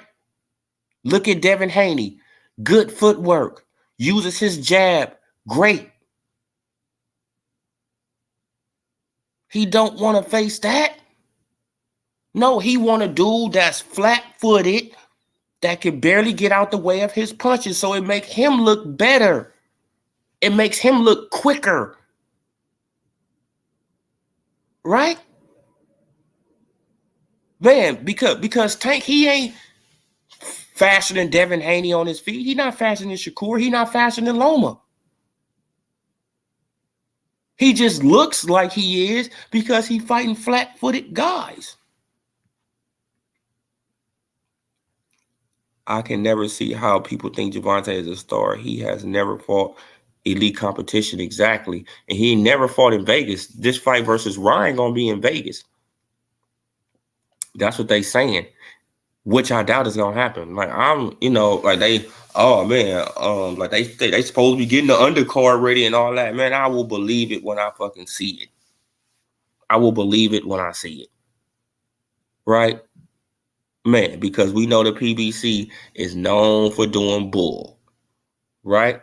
Look at Devin Haney. Good footwork. Uses his jab. Great. He don't want to face that. No, he want a dude that's flat-footed, that can barely get out the way of his punches, so it makes him look better. It makes him look quicker. Right? Man, because Tank, he ain't faster than Devin Haney on his feet. He not faster than Shakur. He not faster than Loma. He just looks like he is because he fighting flat-footed guys. I can never see how people think Gervonta is a star. He has never fought elite competition exactly, and he never fought in Vegas. This fight versus Ryan gonna be in Vegas. That's what they saying, which I doubt is gonna happen. Like like they, oh man, like they supposed to be getting the undercard ready and all that. Man, I will believe it when I fucking see it. I will believe it when I see it. Right? Man, because we know the PBC is known for doing bull. Right?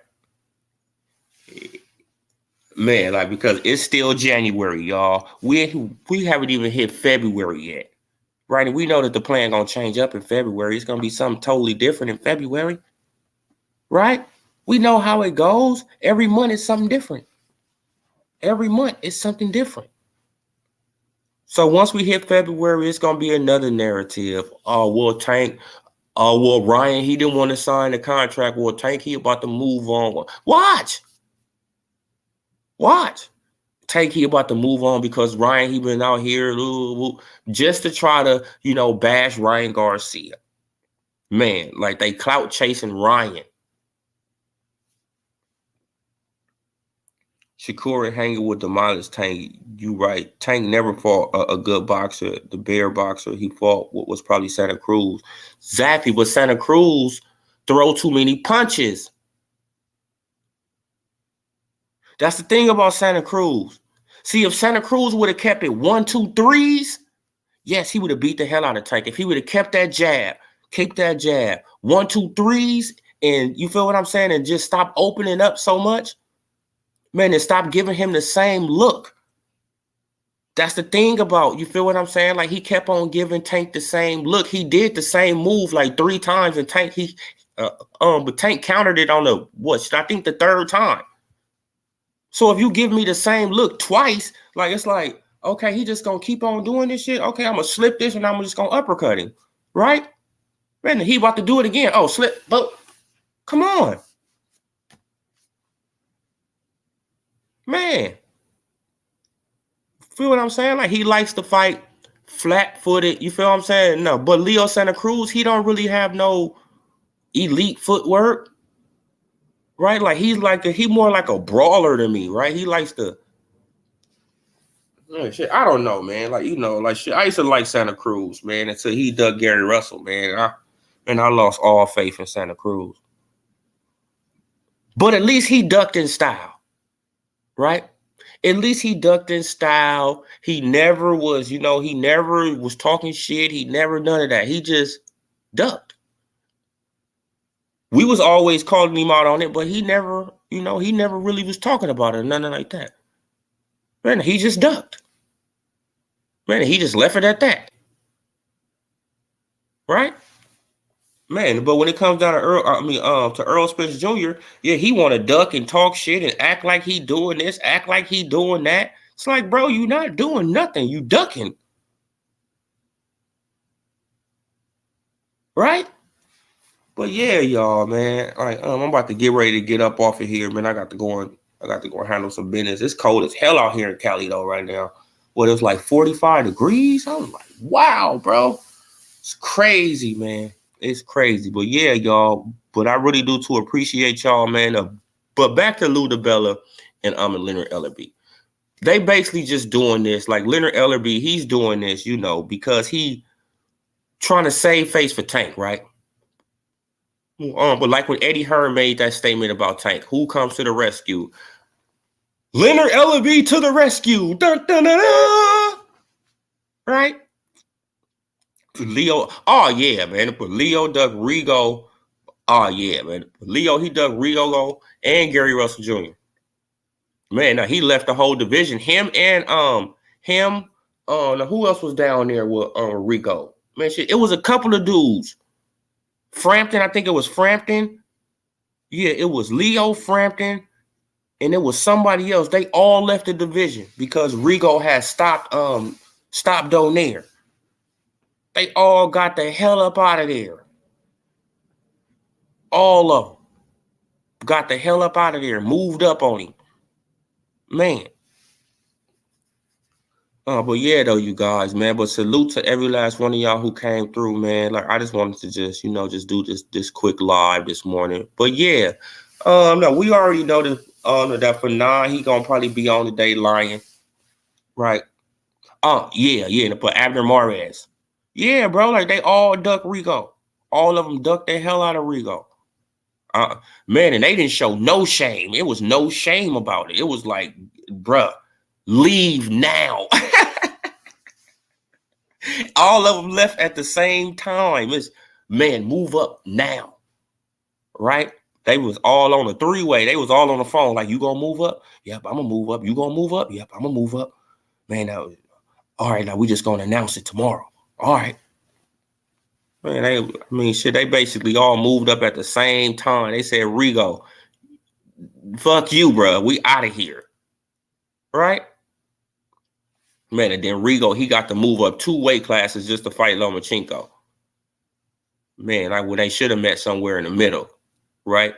Man, like, because it's still January, y'all. We haven't even hit February yet. Right? And we know that the plan gonna change up in February. It's gonna be something totally different in February. Right? We know how it goes. Every month is something different. Every month is something different. So once we hit February, it's gonna be another narrative. Oh, well, Tank. Oh, well, Ryan, he didn't want to sign the contract. Well, Tank, he about to move on. Watch. Tank, he about to move on because Ryan, he been out here just to try to, bash Ryan Garcia. Man, like they clout chasing Ryan. Shakur hanging with demolish Tank. You right. Tank never fought a good boxer. The bear boxer he fought what was probably Santa Cruz. Exactly, but Santa Cruz throw too many punches. That's the thing about Santa Cruz. See, if Santa Cruz would have kept it 1, 2, 3s, yes, he would have beat the hell out of Tank. If he would have kept that jab, 1, 2, 3s, and you feel what I'm saying, and just stop opening up so much, man, and stop giving him the same look. That's the thing about, you feel what I'm saying? Like, he kept on giving Tank the same look. He did the same move like 3 times, and Tank, but Tank countered it on I think the 3rd time. So if you give me the same look twice, like, it's like, okay, he just gonna keep on doing this shit. Okay, I'm gonna slip this and I'm just gonna uppercut him, right? Man, he about to do it again. Oh, slip, but come on. Man. Feel what I'm saying? Like, he likes to fight flat-footed. You feel what I'm saying? No, but Leo Santa Cruz, he don't really have no elite footwork. Right? Like, he's more like a brawler to me, right? He likes to shit. I don't know, man. Like, shit. I used to like Santa Cruz, man, until he dug Gary Russell, man. I lost all faith in Santa Cruz. But at least he ducked in style, right? At least he ducked in style. He never was, he never was talking shit. He never none of that. He just ducked. We was always calling him out on it, but he never, he never really was talking about it, nothing like that. Man, he just ducked. Man, he just left it at that. Right? Man, but when it comes down to Earl Spence Jr., yeah, he want to duck and talk shit and act like he doing this, act like he doing that. It's like, bro, you not doing nothing. You ducking. Right? But yeah, y'all, man. All right, I'm about to get ready to get up off of here, man. I got to go and handle some business. It's cold as hell out here in Cali though right now. What, it was like 45 degrees? I was like, wow, bro. It's crazy, man. It's crazy. But yeah, y'all. But I really do to appreciate y'all, man. But back to Lou DiBella and Leonard Ellerbe. They basically just doing this. Like Leonard Ellerbe, he's doing this, because he trying to save face for Tank, right? But like when Eddie Hearn made that statement about Tank, who comes to the rescue? Leonard Ellerbe to the rescue. Dun, dun, dun, dun. Right? Leo. Oh, yeah, man. But Leo dug Rigo. Oh, yeah, man. Leo, he dug Rigo and Gary Russell Jr. Man, now he left the whole division. Him and now who else was down there with Rigo? Man, shit, it was a couple of dudes. Frampton, I think it was Frampton. Yeah, it was Leo, Frampton, and it was somebody else. They all left the division because Rigo had stopped Donaire. They all got the hell up out of there. All of them got the hell up out of there, moved up on him. Man. But yeah, though, you guys, man. But salute to every last one of y'all who came through, man. Like, I just wanted to just do this quick live this morning. But yeah, no, we already know that for 9, he gonna probably be on today lying, right? Yeah. But Abner Mares, yeah, bro, like they all duck Rigo. All of them ducked the hell out of Rigo. Man, and they didn't show no shame. It was no shame about it. It was like, bruh, leave now. All of them left at the same time. It's, man, move up now. Right? They was all on a 3-way. They was all on the phone. Like, you gonna move up? Yep, I'm gonna move up. You gonna move up? Yep, I'm gonna move up. Man, now, all right, now we just gonna announce it tomorrow. All right. Man, they basically all moved up at the same time. They said, Rigo, fuck you, bro. We out of here. Right? Man, and then Rigo, he got to move up 2 weight classes just to fight Lomachenko. Man, when they should have met somewhere in the middle, right?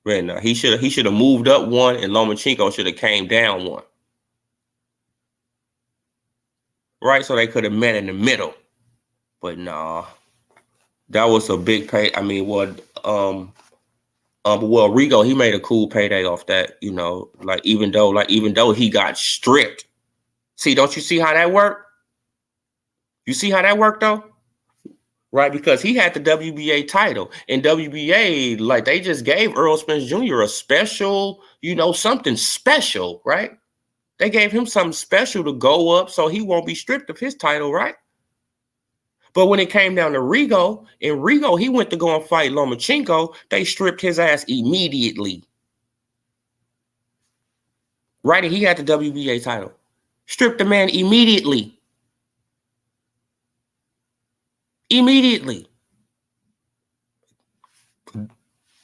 Man, he should have moved up 1, and Lomachenko should have came down 1. Right? So they could have met in the middle. But nah, that was a big pay. I mean, Rigo, he made a cool payday off that, like even though he got stripped. See, don't you see how that worked? You see how that worked though? Right, because he had the WBA title, and WBA, like, they just gave Earl Spence Jr. a special, something special, right? They gave him something special to go up so he won't be stripped of his title, right? But when it came down to Rigo, he went to go and fight Lomachenko, they stripped his ass immediately. Right? And he had the WBA title. Stripped the man immediately. Immediately.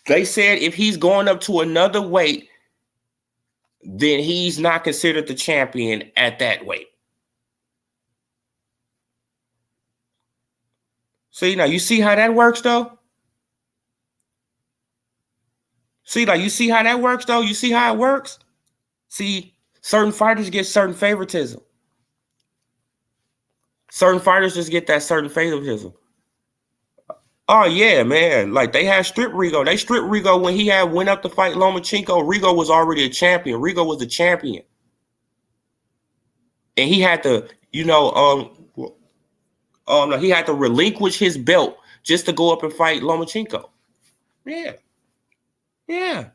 They said if he's going up to another weight, then he's not considered the champion at that weight. See, now you see how that works, though? See, like, you see how that works, though? You see how it works? See, certain fighters get certain favoritism. Certain fighters just get that certain favoritism. Oh, yeah, man. Like, they had stripped Rigo. They stripped Rigo when he went up to fight Lomachenko. Rigo was already a champion. Rigo was the champion. And he had to, he had to relinquish his belt just to go up and fight Lomachenko. Yeah. Yeah.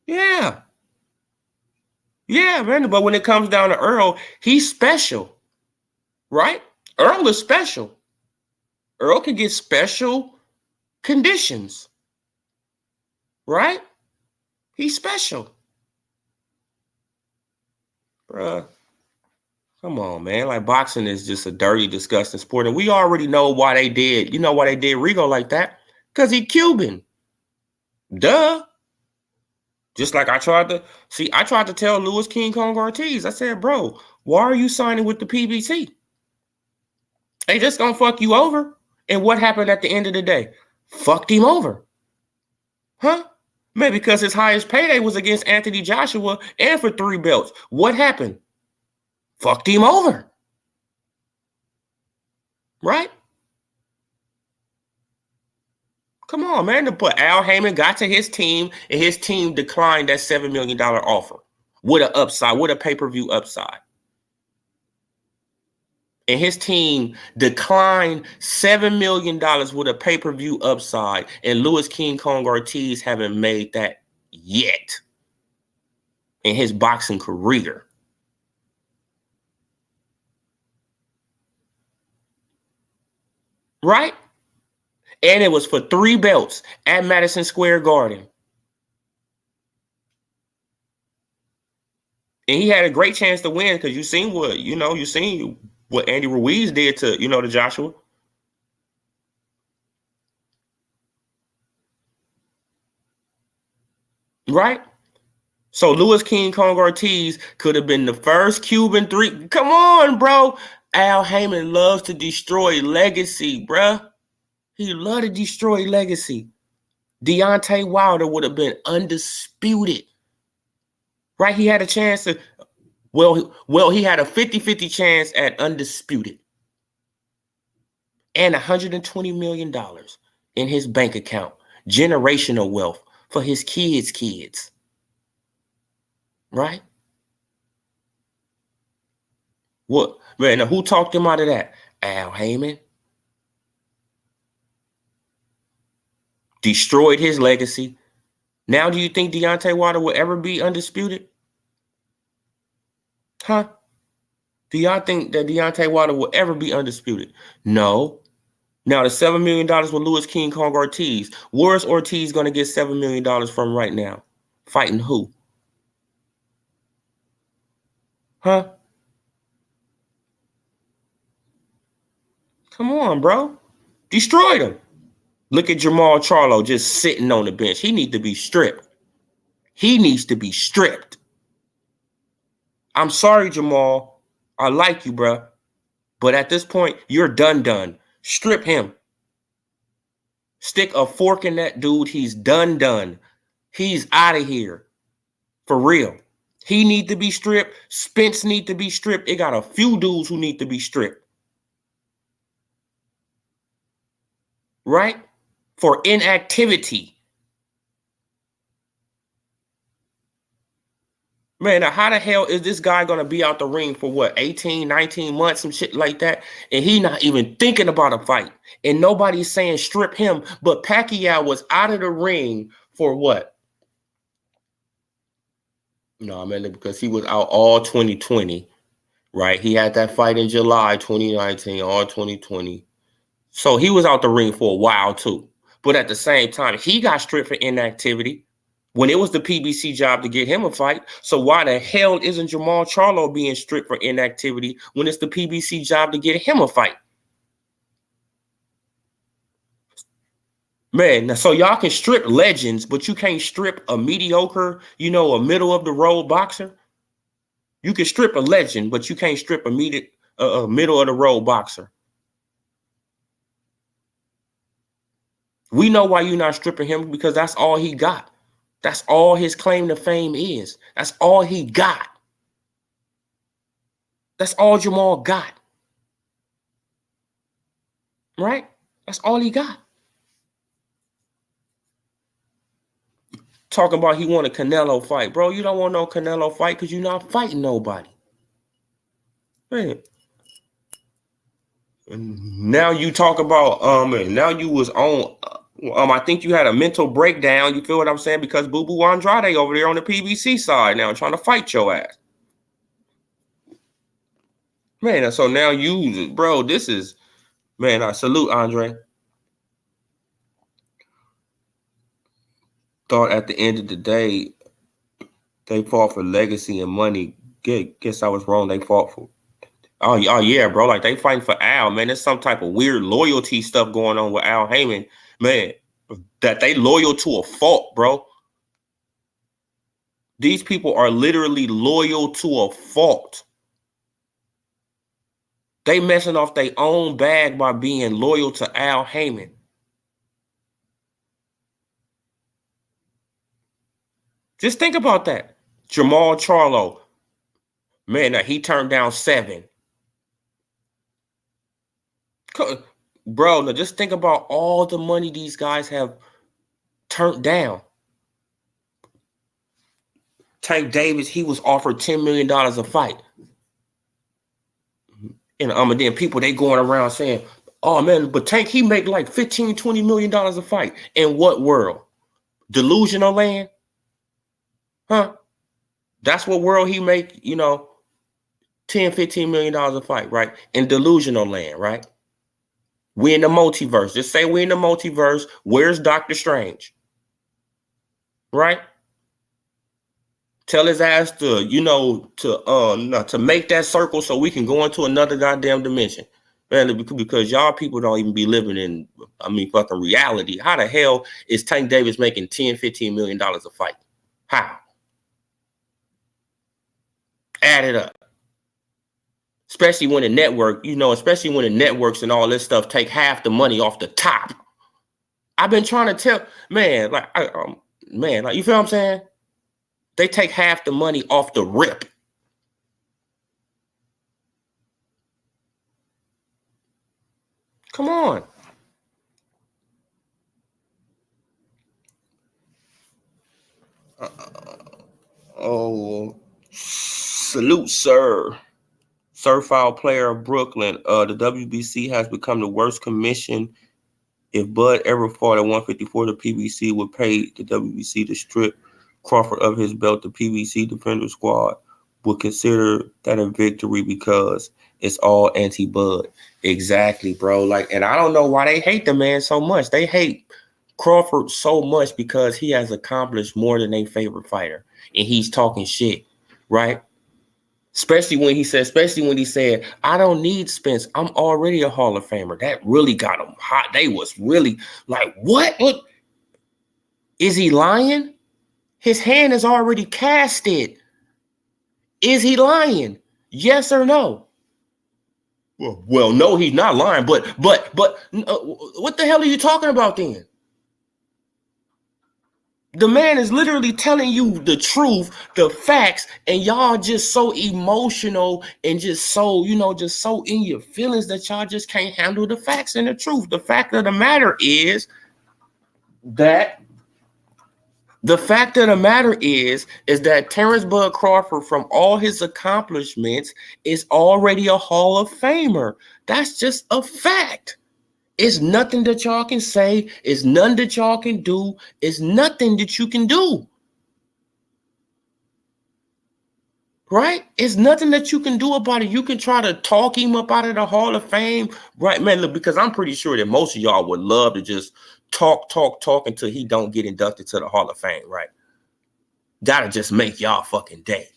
Yeah. Yeah, man. But when it comes down to Earl, he's special. Right? Earl is special. Earl can get special conditions. Right? He's special. Bruh. Come on, man. Like, boxing is just a dirty, disgusting sport. And we already know why they did. You know why they did Rigo like that? Because he's Cuban. Duh. Just like I tried to tell Louis King Kong Ortiz. I said, bro, why are you signing with the PBC? They just gonna fuck you over. And what happened at the end of the day? Fucked him over. Huh? Man, because his highest payday was against Anthony Joshua and for 3 belts. What happened? Fucked him over. Right? Come on, man. But Al Heyman got to his team, and his team declined that $7 million offer with an upside, with a pay-per-view upside. And his team declined $7 million with a pay-per-view upside. And Louis King Kong Ortiz haven't made that yet in his boxing career. Right? And it was for 3 belts at Madison Square Garden. And he had a great chance to win because you seen what Andy Ruiz did to, to Joshua. Right? So Louis King Kong Ortiz could have been the first Cuban 3. Come on, bro. Al Heyman loves to destroy legacy, bruh. He loved to destroy legacy. Deontay Wilder would have been undisputed. Right? He had a chance to, he had a 50-50 chance at undisputed. And $120 million in his bank account. Generational wealth for his kids. Right? What? Man, now who talked him out of that? Al Heyman. Destroyed his legacy. Now do you think Deontay Wilder will ever be undisputed? Huh? Do y'all think that Deontay Wilder will ever be undisputed? No. Now the $7 million with Louis King Kong Ortiz. Where's Ortiz going to get $7 million from right now? Fighting who? Huh? Come on, bro. Destroyed him. Look at Jamal Charlo just sitting on the bench. He needs to be stripped. He needs to be stripped. I'm sorry, Jamal. I like you, bro. But at this point, you're done. Strip him. Stick a fork in that dude. He's done. He's out of here. For real. He need to be stripped. Spence need to be stripped. It got a few dudes who need to be stripped. Right? For inactivity. Man, now how the hell is this guy going to be out the ring for what, 18, 19 months, some shit like that? And he not even thinking about a fight. And nobody's saying strip him. But Pacquiao was out of the ring for what? No, man, because he was out all 2020, right? He had that fight in July 2019, all 2020. So he was out the ring for a while too. But at the same time, he got stripped for inactivity when it was the PBC job to get him a fight. So why the hell isn't Jamal Charlo being stripped for inactivity when it's the PBC job to get him a fight? Man, so y'all can strip legends, but you can't strip a mediocre, a middle of the road boxer. You can strip a legend, but you can't strip a middle of the road boxer. We know why you're not stripping him, because that's all he got. That's all his claim to fame is. That's all he got. That's all Jamal got. Right? That's all he got. Talking about he want a Canelo fight. Bro, you don't want no Canelo fight because you're not fighting nobody. Man. And now you talk about, now you was on, I think you had a mental breakdown. You feel what I'm saying? Because Boo Boo Andrade over there on the PBC side now trying to fight your ass. Man, so now bro, this is, man, I salute Andre. Thought at the end of the day, they fought for legacy and money. Guess I was wrong. They fought for, oh yeah, bro. Like they fighting for Al, man. There's some type of weird loyalty stuff going on with Al Heyman, man. That they loyal to a fault, bro. These people are literally loyal to a fault. They messing off their own bag by being loyal to Al Heyman. Just think about that. Jamal Charlo, Man, now he turned down 7. Bro, now just think about all the money these guys have turned down. Tank Davis, he was offered $10 million a fight. And then people, they going around saying, oh man, but Tank, he make like $15-20 million a fight. In what world? Delusional land? Huh? That's what world he make, $10-15 million a fight, right? In delusional land, right? We in the multiverse. Just say we in the multiverse. Where's Doctor Strange? Right? Tell his ass to, to make that circle so we can go into another goddamn dimension. Man, because y'all people don't even be living in, fucking reality. How the hell is Tank Davis making $10-15 million a fight? How? Add it up. Especially when the network, especially when the networks and all this stuff take half the money off the top. I've been trying to tell, man, you feel what I'm saying? They take half the money off the rip. Come on. Salute, sir. Certified player of Brooklyn. The WBC has become the worst commission. If Bud ever fought at 154, the PBC would pay the WBC to strip Crawford of his belt. The PBC Defender Squad would consider that a victory because it's all anti-Bud. Exactly, bro. And I don't know why they hate the man so much. They hate Crawford so much because he has accomplished more than their favorite fighter. And he's talking shit, right? Especially when he said, I don't need Spence. I'm already a Hall of Famer. That really got him hot. They was really like, what? Is he lying? His hand is already casted. Is he lying? Yes or no? Well, no, he's not lying. But what the hell are you talking about then? The man is literally telling you the truth, the facts, and y'all just so emotional and just so, just so in your feelings that y'all just can't handle the facts and the truth. The fact of the matter is that Terrence Bud Crawford, from all his accomplishments, is already a Hall of Famer. That's just a fact. It's nothing that y'all can say. It's nothing that y'all can do. It's nothing that you can do. Right? It's nothing that you can do about it. You can try to talk him up out of the Hall of Fame. Right, man, look, because I'm pretty sure that most of y'all would love to just talk until he don't get inducted to the Hall of Fame, right? That'll just make y'all fucking day.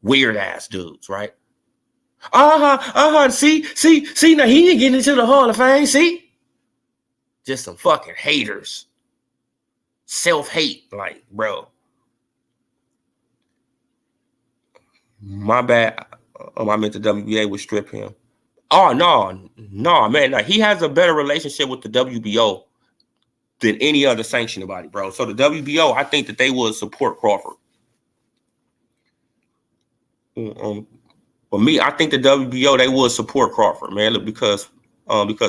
Weird ass dudes, right? See, now he ain't getting into the Hall of Fame, see? Just some fucking haters. Self-hate, bro. My bad. I meant the WBA would strip him. Oh, no, man. He has a better relationship with the WBO than any other sanctioned body, bro. So the WBO, I think that they would support Crawford. For me, I think the WBO, they would support Crawford, man. Look, because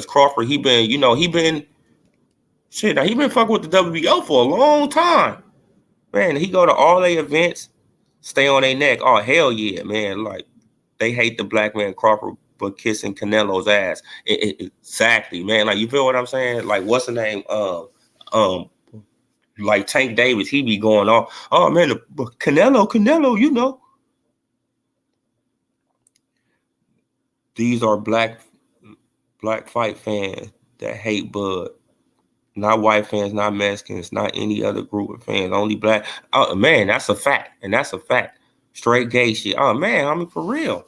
Crawford, he been fucking with the WBO for a long time. Man, he go to all their events, stay on their neck. Oh, hell yeah, man. They hate the black man Crawford, but kissing Canelo's ass. Exactly, man. You feel what I'm saying? What's the name? Tank Davis, he be going off. Oh man, Canelo, These are black fight fans that hate Bud. Not white fans, not Mexicans, not any other group of fans. Only black. Oh man, that's a fact. And that's a fact. Straight gay shit. Oh man, for real.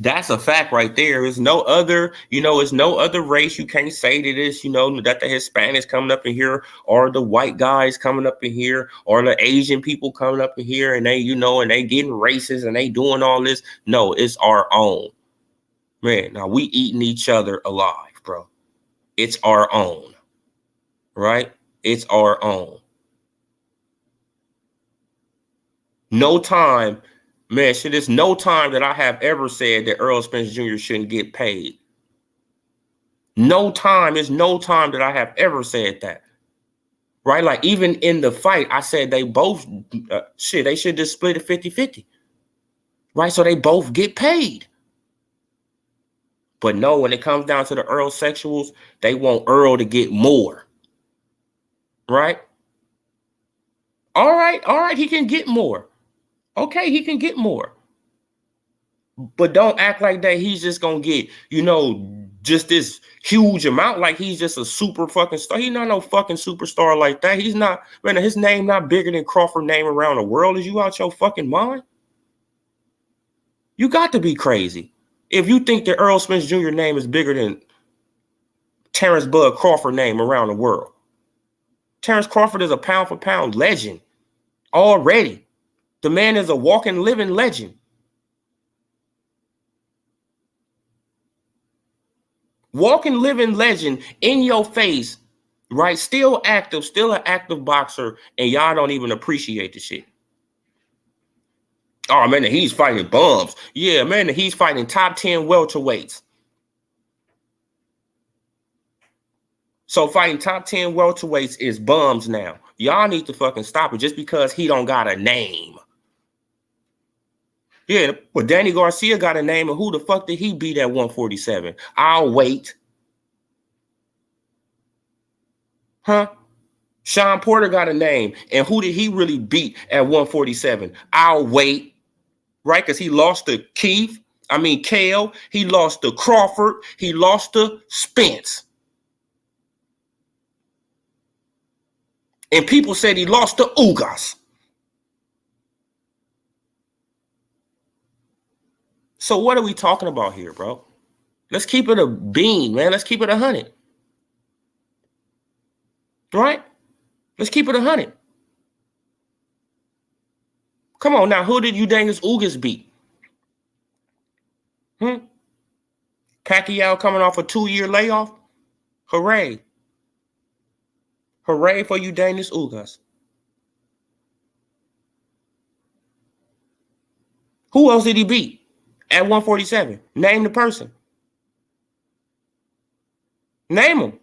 That's a fact right there. It's no other, it's no other race. You can't say that it's, that the Hispanics coming up in here or the white guys coming up in here or the Asian people coming up in here and they, and they getting racist and they doing all this. No, it's our own. Man, now we eating each other alive, bro. It's our own. Right? It's our own. No time Man, shit, there's no time that I have ever said that Earl Spence Jr. shouldn't get paid. No time that I have ever said that. Right? Like, even in the fight, I said they both, they should just split it 50-50. Right? So they both get paid. But no, when it comes down to the Earl sexuals, they want Earl to get more. Right? All right, he can get more. Okay, he can get more. But don't act like that he's just gonna get, just this huge amount, like he's just a super fucking star. He's not no fucking superstar like that. He's not, man, his name not bigger than Crawford name around the world. Is you out your fucking mind? You got to be crazy. If you think that Earl Spence Jr. name is bigger than Terrence Bud Crawford name around the world. Terrence Crawford is a pound for pound legend already. The man is a walking, living legend. Walking, living legend in your face, right? Still active, still an active boxer, and y'all don't even appreciate the shit. Oh, man, he's fighting bums. Yeah, man, he's fighting top 10 welterweights. So fighting top 10 welterweights is bums now. Y'all need to fucking stop it just because he don't got a name. Yeah, but Danny Garcia got a name, and who the fuck did he beat at 147? I'll wait. Huh? Sean Porter got a name, and who did he really beat at 147? I'll wait. Right? Because he lost to Kale. He lost to Crawford. He lost to Spence. And people said he lost to Ugas. So what are we talking about here, bro? Let's keep it a bean, man. Let's keep it 100. Right? Let's keep it 100. Come on now. Who did Eugenio Ugas beat? Pacquiao coming off a 2-year layoff? Hooray. Hooray for Eugenio Ugas. Who else did he beat at 147? Name the person. Name him.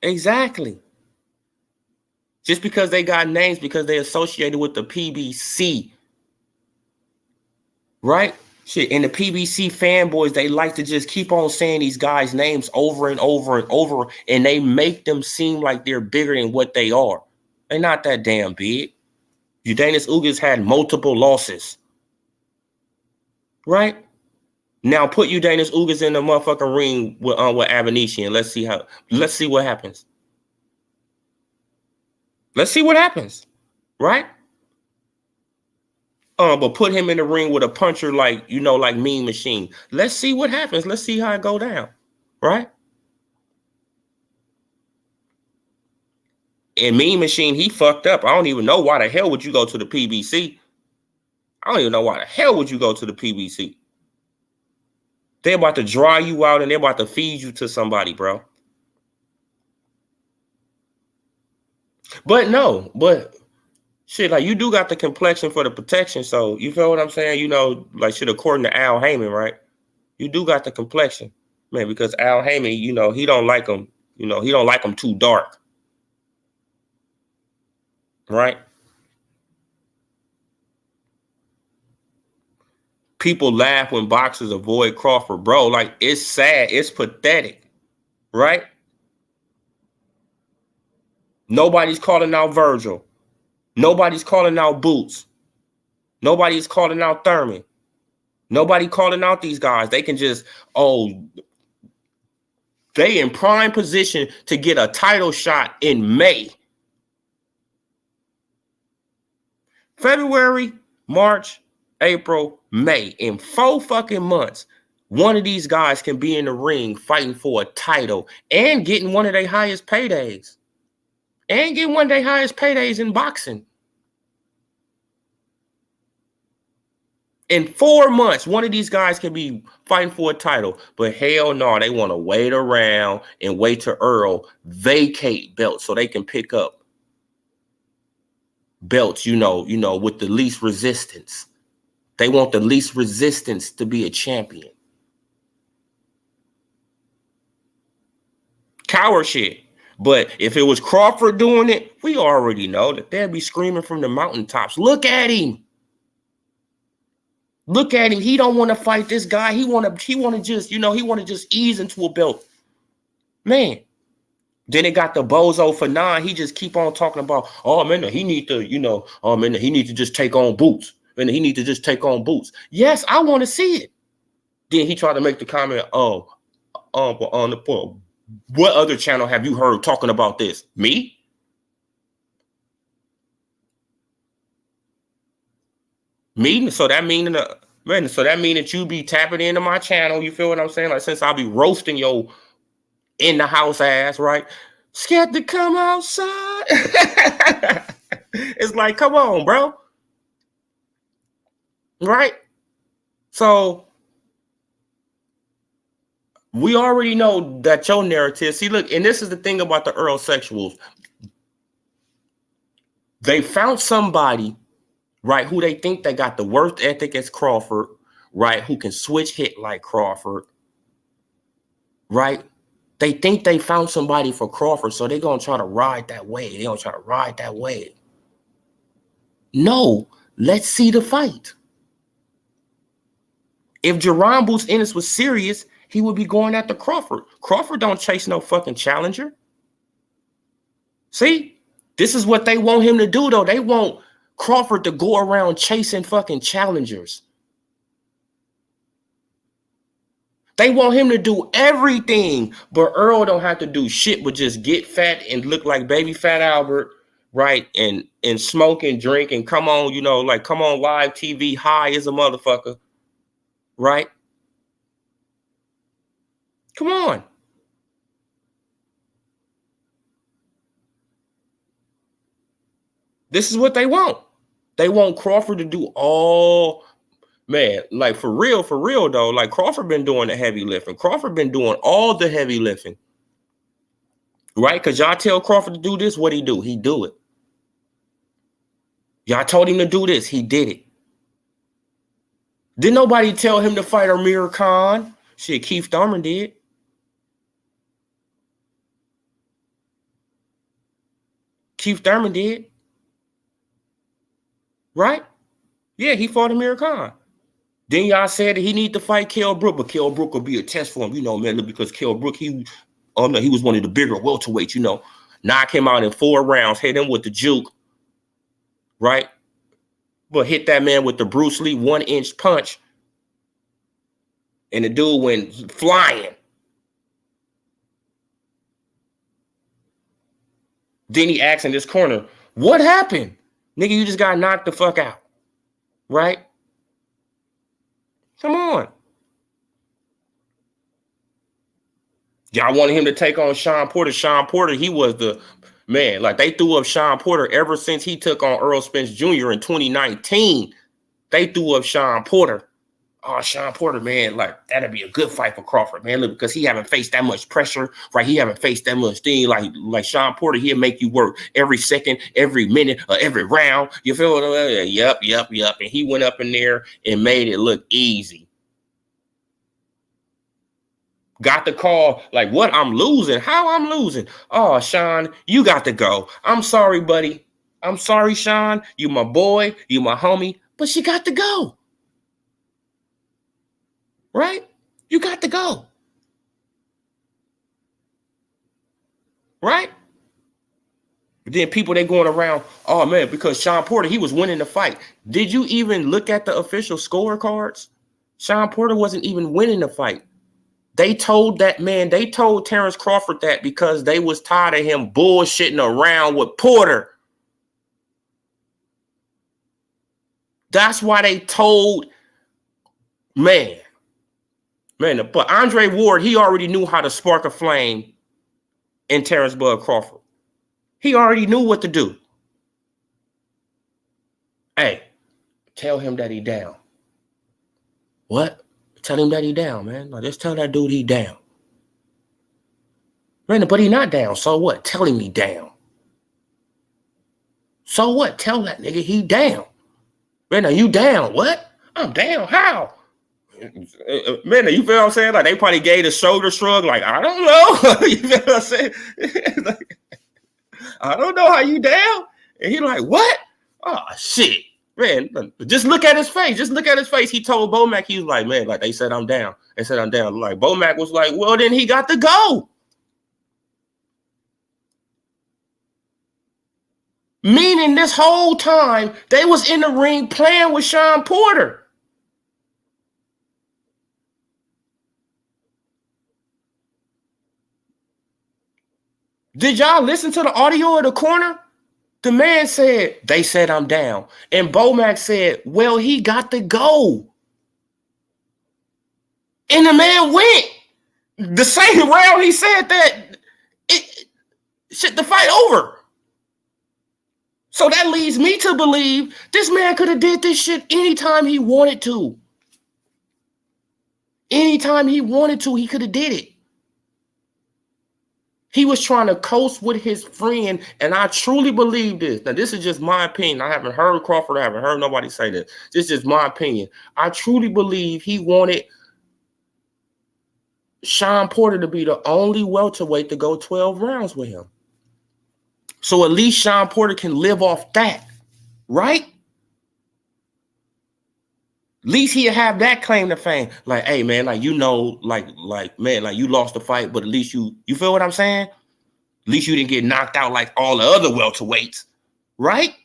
Exactly. Just because they got names, because they associated with the PBC. Right? Shit. And the PBC fanboys, they like to just keep on saying these guys' names over and over and over, and they make them seem like they're bigger than what they are. They're not that damn big. Eugenio Ugas had multiple losses. Right? Now put Eugenio Ugas in the motherfucking ring with Avanesyan, and let's see what happens. Let's see what happens. Right? But put him in the ring with a puncher like Mean Machine. Let's see what happens. Let's see how it go down. Right? And Mean Machine, he fucked up. I don't even know why the hell would you go to the PBC. I don't even know why the hell would you go to the PBC. They're about to dry you out and they're about to feed you to somebody, bro. But shit, like, you do got the complexion for the protection. So you feel what I'm saying? Like, shit, according to Al Heyman, right? You do got the complexion, man, because Al Heyman, he don't like them. He don't like them too dark. Right? People laugh when boxers avoid Crawford, bro. Like, it's sad. It's pathetic. Right? Nobody's calling out Virgil. Nobody's calling out Boots. Nobody's calling out Thurman. Nobody calling out these guys. They can just, they in prime position to get a title shot in May. February, March, April, May. In 4 fucking months, one of these guys can be in the ring fighting for a title and getting one of their highest paydays. And getting one of their highest paydays in boxing. In 4 months, one of these guys can be fighting for a title. But hell no, they want to wait around and wait till Earl vacate belts so they can pick up. belts, with the least resistance. They want the least resistance to be a champion. Coward shit. But if it was Crawford doing it, we already know that they'd be screaming from the mountaintops. Look at him. Look at him. He don't want to fight this guy. He want to just ease into a belt. Man. Then it got the bozo for 9. He just keep on talking about, oh man, he need to, he need to just take on Boots. Man, he need to just take on Boots. Yes, I want to see it. Then he tried to make the comment, on the point. What other channel have you heard talking about this? Me? Me? So that mean that you be tapping into my channel. You feel what I'm saying? Like, since I'll be roasting your in the house ass, right? Scared to come outside. It's like, come on, bro. Right? So we already know that your narrative. See, look, and this is the thing about the Earl sexuals. They found somebody, right, who they think they got the worst ethic as Crawford, right, who can switch hit like Crawford, right? They think they found somebody for Crawford, so they're going to try to ride that wave. They're going to try to ride that wave. No, let's see the fight. If Jerron Boots Ennis was serious, he would be going after Crawford. Crawford don't chase no fucking challenger. See? This is what they want him to do, though. They want Crawford to go around chasing fucking challengers. They want him to do everything, but Earl don't have to do shit but just get fat and look like baby fat Albert, right? And smoke and drink and come on, come on live TV high as a motherfucker, right? Come on. This is what they want. They want Crawford to do all... Man, like for real though, like Crawford been doing the heavy lifting. Crawford been doing all the heavy lifting. Right? Because y'all tell Crawford to do this, what he do? He do it. Y'all told him to do this, he did it. Didn't nobody tell him to fight Amir Khan? Shit, Keith Thurman did. Keith Thurman did. Right? Yeah, he fought Amir Khan. Then y'all said that he need to fight Kell Brook, but Kell Brook will be a test for him, man, because Kell Brook, he was one of the bigger welterweights, knock him out in 4 rounds, hit him with the juke, right? But hit that man with the Bruce Lee 1-inch punch, and the dude went flying. Then he asks in this corner, what happened? Nigga, you just got knocked the fuck out, right? Come on. Y'all wanted him to take on Sean Porter. Sean Porter, he was the man. Like, they threw up Sean Porter ever since he took on Earl Spence Jr. in 2019. They threw up Sean Porter. Oh, Sean Porter, man, like, that'd be a good fight for Crawford, man. Look, because he haven't faced that much pressure, right? He haven't faced that much thing. Like Sean Porter, he'll make you work every second, every minute, or every round. You feel what I mean? Yup. And he went up in there and made it look easy. Got the call, like, what? I'm losing? How I'm losing? Oh, Sean, you got to go. I'm sorry, buddy. I'm sorry, Sean. You my boy. You my homie. But you got to go. Right? You got to go. Right? But then people, they going around, oh, man, because Sean Porter, he was winning the fight. Did you even look at the official scorecards? Sean Porter wasn't even winning the fight. They told Terrence Crawford that because they was tired of him bullshitting around with Porter. That's why they told, man, but Andre Ward, he already knew how to spark a flame in Terrence Bud Crawford. He already knew what to do. Hey, tell him that he down. What? Tell him that he down, man. Like, just tell that dude he down. Man, but he not down. So what? Tell him he down. So what? Tell that nigga he down. Man, are you down? What? I'm down. How? Man, you feel what I'm saying? Like, they probably gave the shoulder shrug, like, I don't know. You feel what I'm saying? Like, I don't know how you down. And he like, what? Oh, shit. Man, just look at his face. Just look at his face. He told Bomac, he was like, man, like, they said I'm down. They said I'm down. Like, Bomac was like, well, then he got to go. Meaning this whole time, they was in the ring playing with Sean Porter. Did y'all listen to the audio of the corner? The man said, they said I'm down. And Bomac said, well, he got to go. And the man went. The same round he said that, the fight over. So that leads me to believe this man could have did this shit anytime he wanted to. Anytime he wanted to, he could have did it. He was trying to coast with his friend, and I truly believe this. Now, this is just my opinion. I haven't heard Crawford. I haven't heard nobody say this. This is my opinion. I truly believe he wanted Sean Porter to be the only welterweight to go 12 rounds with him. So at least Sean Porter can live off that, right? At least he'll have that claim to fame. Like, hey, man, like, you know, like, man, like, you lost the fight, but at least you feel what I'm saying? At least you didn't get knocked out like all the other welterweights, right?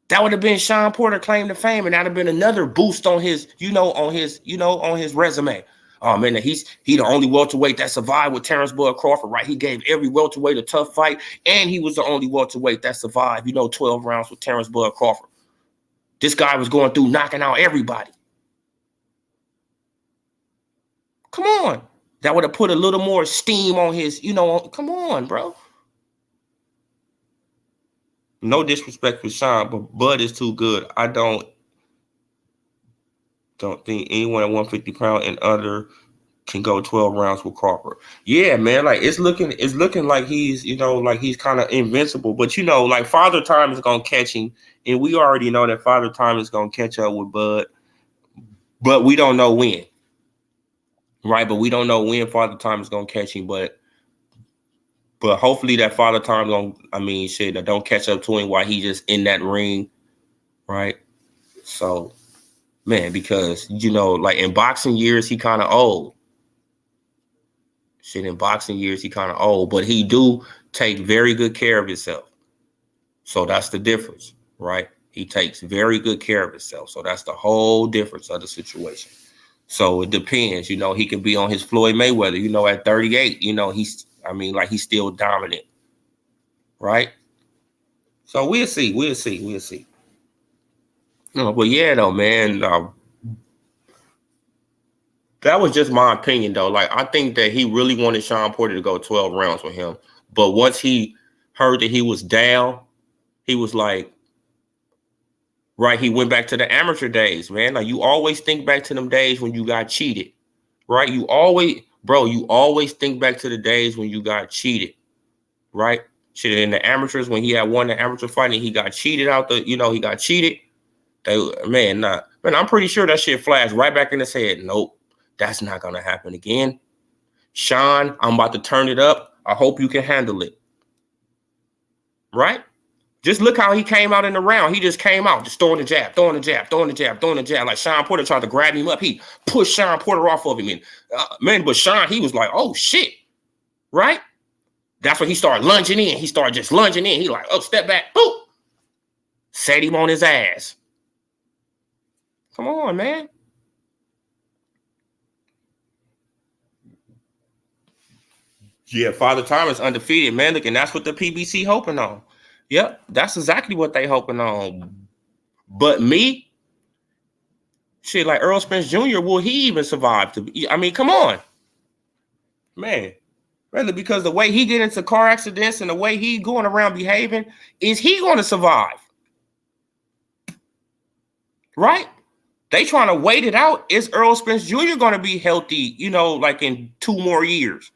That would have been Sean Porter claim to fame, and that would have been another boost on his, on his resume. Oh man, he's the only welterweight that survived with Terrence Bud Crawford, right? He gave every welterweight a tough fight, and he was the only welterweight that survived, 12 rounds with Terrence Bud Crawford. This guy was going through knocking out everybody. Come on. That would have put a little more steam on his, come on, bro. No disrespect for Sean, but Bud is too good. I don't think anyone at 150 pounds and under can go 12 rounds with Crawford. Yeah, man, like it's looking like he's, like he's kind of invincible, but like Father Time is gonna catch him, and we already know that Father Time is gonna catch up with Bud, but we don't know when. Right, but we don't know when Father Time is gonna catch him, but hopefully that Father Time that don't catch up to him while he just in that ring, right? So, man, because like in boxing years, he kind of old. In boxing years, he kind of old, but he do take very good care of himself. So that's the difference, right? He takes very good care of himself. So that's the whole difference of the situation. So it depends, he can be on his Floyd Mayweather, at 38, he's still dominant, right? So we'll see. But yeah, though, man, that was just my opinion, though. Like, I think that he really wanted Sean Porter to go 12 rounds with him. But once he heard that he was down, he was like, right, he went back to the amateur days, man. Like, you always think back to them days when you got cheated, right? You always think back to the days when you got cheated, right? Shit, in the amateurs, when he had won the amateur fight and he got cheated out he got cheated. I'm pretty sure that shit flashed right back in his head. Nope. That's not going to happen again. Sean, I'm about to turn it up. I hope you can handle it. Right? Just look how he came out in the round. He just came out, just throwing the jab. Like Sean Porter tried to grab him up. He pushed Sean Porter off of him. But Sean, he was like, oh, shit. Right? That's when he started lunging in. He started just lunging in. He like, oh, step back. Boop. Set him on his ass. Come on, man. Yeah, Father Time is undefeated, man. Look, and that's what the PBC hoping on. Yep, that's exactly what they hoping on. But me, shit, like Earl Spence Jr., will he even survive? Come on. Man, really, because the way he get into car accidents and the way he going around behaving, is he going to survive? Right? They trying to wait it out. Is Earl Spence Jr. going to be healthy, like in 2 more years?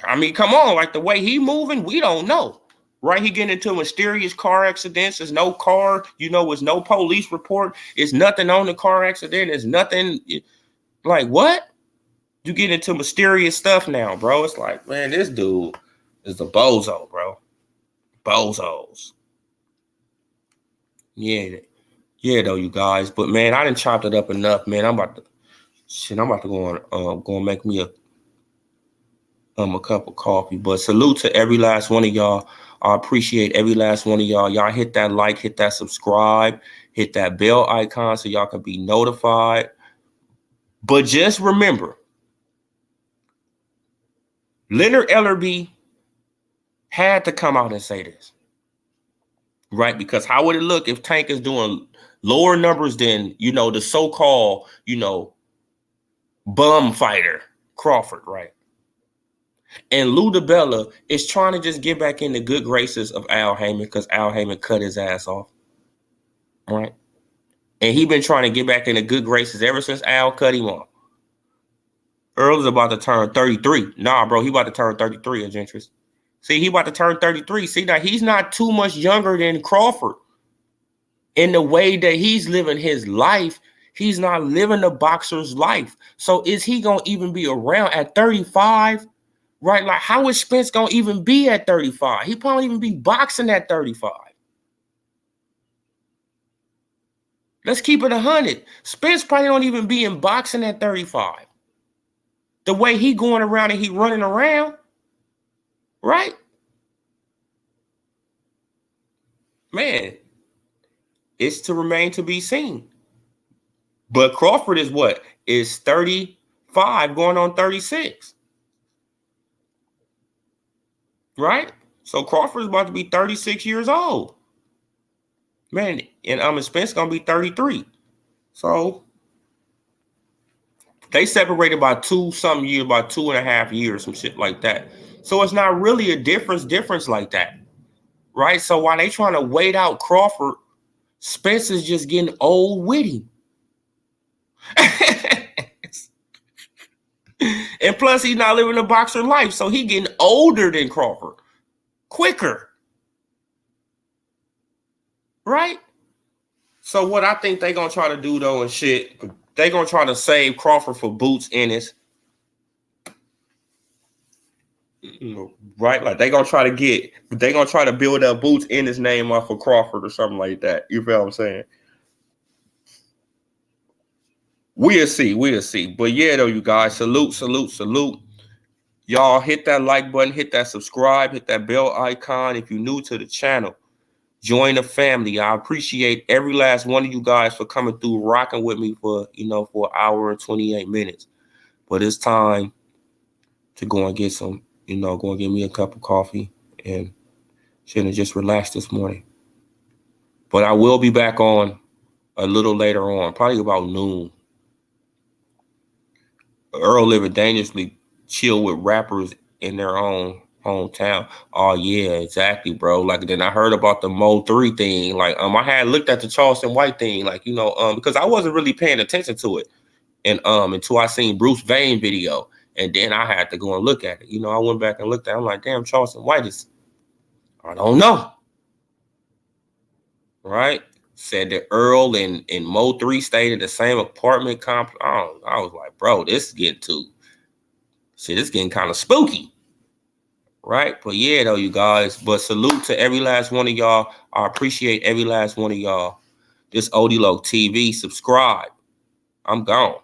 I mean, come on, like the way he moving, we don't know. Right? He getting into mysterious car accidents. There's no car, there's no police report. It's nothing on the car accident. There's nothing. Like, what? You get into mysterious stuff now, bro. It's like, man, this dude is a bozo, bro. Bozos. Yeah, though, you guys. But man, I done chopped it up enough, man. I'm about to go and make me a cup of coffee. But salute to every last one of y'all. I appreciate every last one of y'all. Y'all hit that like, hit that subscribe, hit that bell icon so y'all can be notified. But just remember, Leonard Ellerbe had to come out and say this, right? Because how would it look if Tank is doing lower numbers than, the so-called, bum fighter Crawford, right? And Lou DiBella is trying to just get back in the good graces of Al Heyman because Al Heyman cut his ass off, right? And he been trying to get back in the good graces ever since Al cut him off. Earl is about to turn 33. Nah, bro, he about to turn 33, Gentris. See, he about to turn 33. See, now he's not too much younger than Crawford. In the way that he's living his life, he's not living the boxer's life. So is he going to even be around at 35? Right? Like, how is Spence going to even be at 35? He probably even be boxing at 35. Let's keep it 100. Spence probably don't even be in boxing at 35. The way he going around and he running around, right? Man, it's to remain to be seen. But Crawford is what? Is 35 going on 36. Right? So Crawford is about to be 36 years old. Man, and Spence gonna be 33. So they separated by 2-something years, by 2.5 years, some shit like that. So it's not really a difference like that. Right? So while they trying to wait out Crawford, Spence is just getting old with him. And plus, he's not living a boxer life, so he getting older than Crawford. Quicker. Right? So what I think they going to try to do, though, and shit, they going to try to save Crawford for Boots Ennis. Right? Like, they going to try to build up Boots Ennis name off of Crawford or something like that. You feel what I'm saying? We'll see. But yeah, though, you guys, salute. Y'all hit that like button, hit that subscribe, hit that bell icon. If you're new to the channel, join the family. I appreciate every last one of you guys for coming through, rocking with me for an hour and 28 minutes. But it's time to go and get some, go and get me a cup of coffee and shit and just relax this morning. But I will be back on a little later on, probably about noon. Earl living dangerously chill with rappers in their own hometown. Oh yeah, exactly, bro. Like, then I heard about the Mo 3 thing. Like, I had looked at the Charleston White thing, like, because I wasn't really paying attention to it. And until I seen Bruce Vane video. And then I had to go and look at it. I went back and looked at it. I'm like, damn, Charleston White is, I don't know. Right? Said that Earl and Mo 3 stayed in the same apartment complex. I was like, bro, this is getting kind of spooky. Right? But yeah, though, you guys. But salute to every last one of y'all. I appreciate every last one of y'all. This Odilo TV. Subscribe. I'm gone.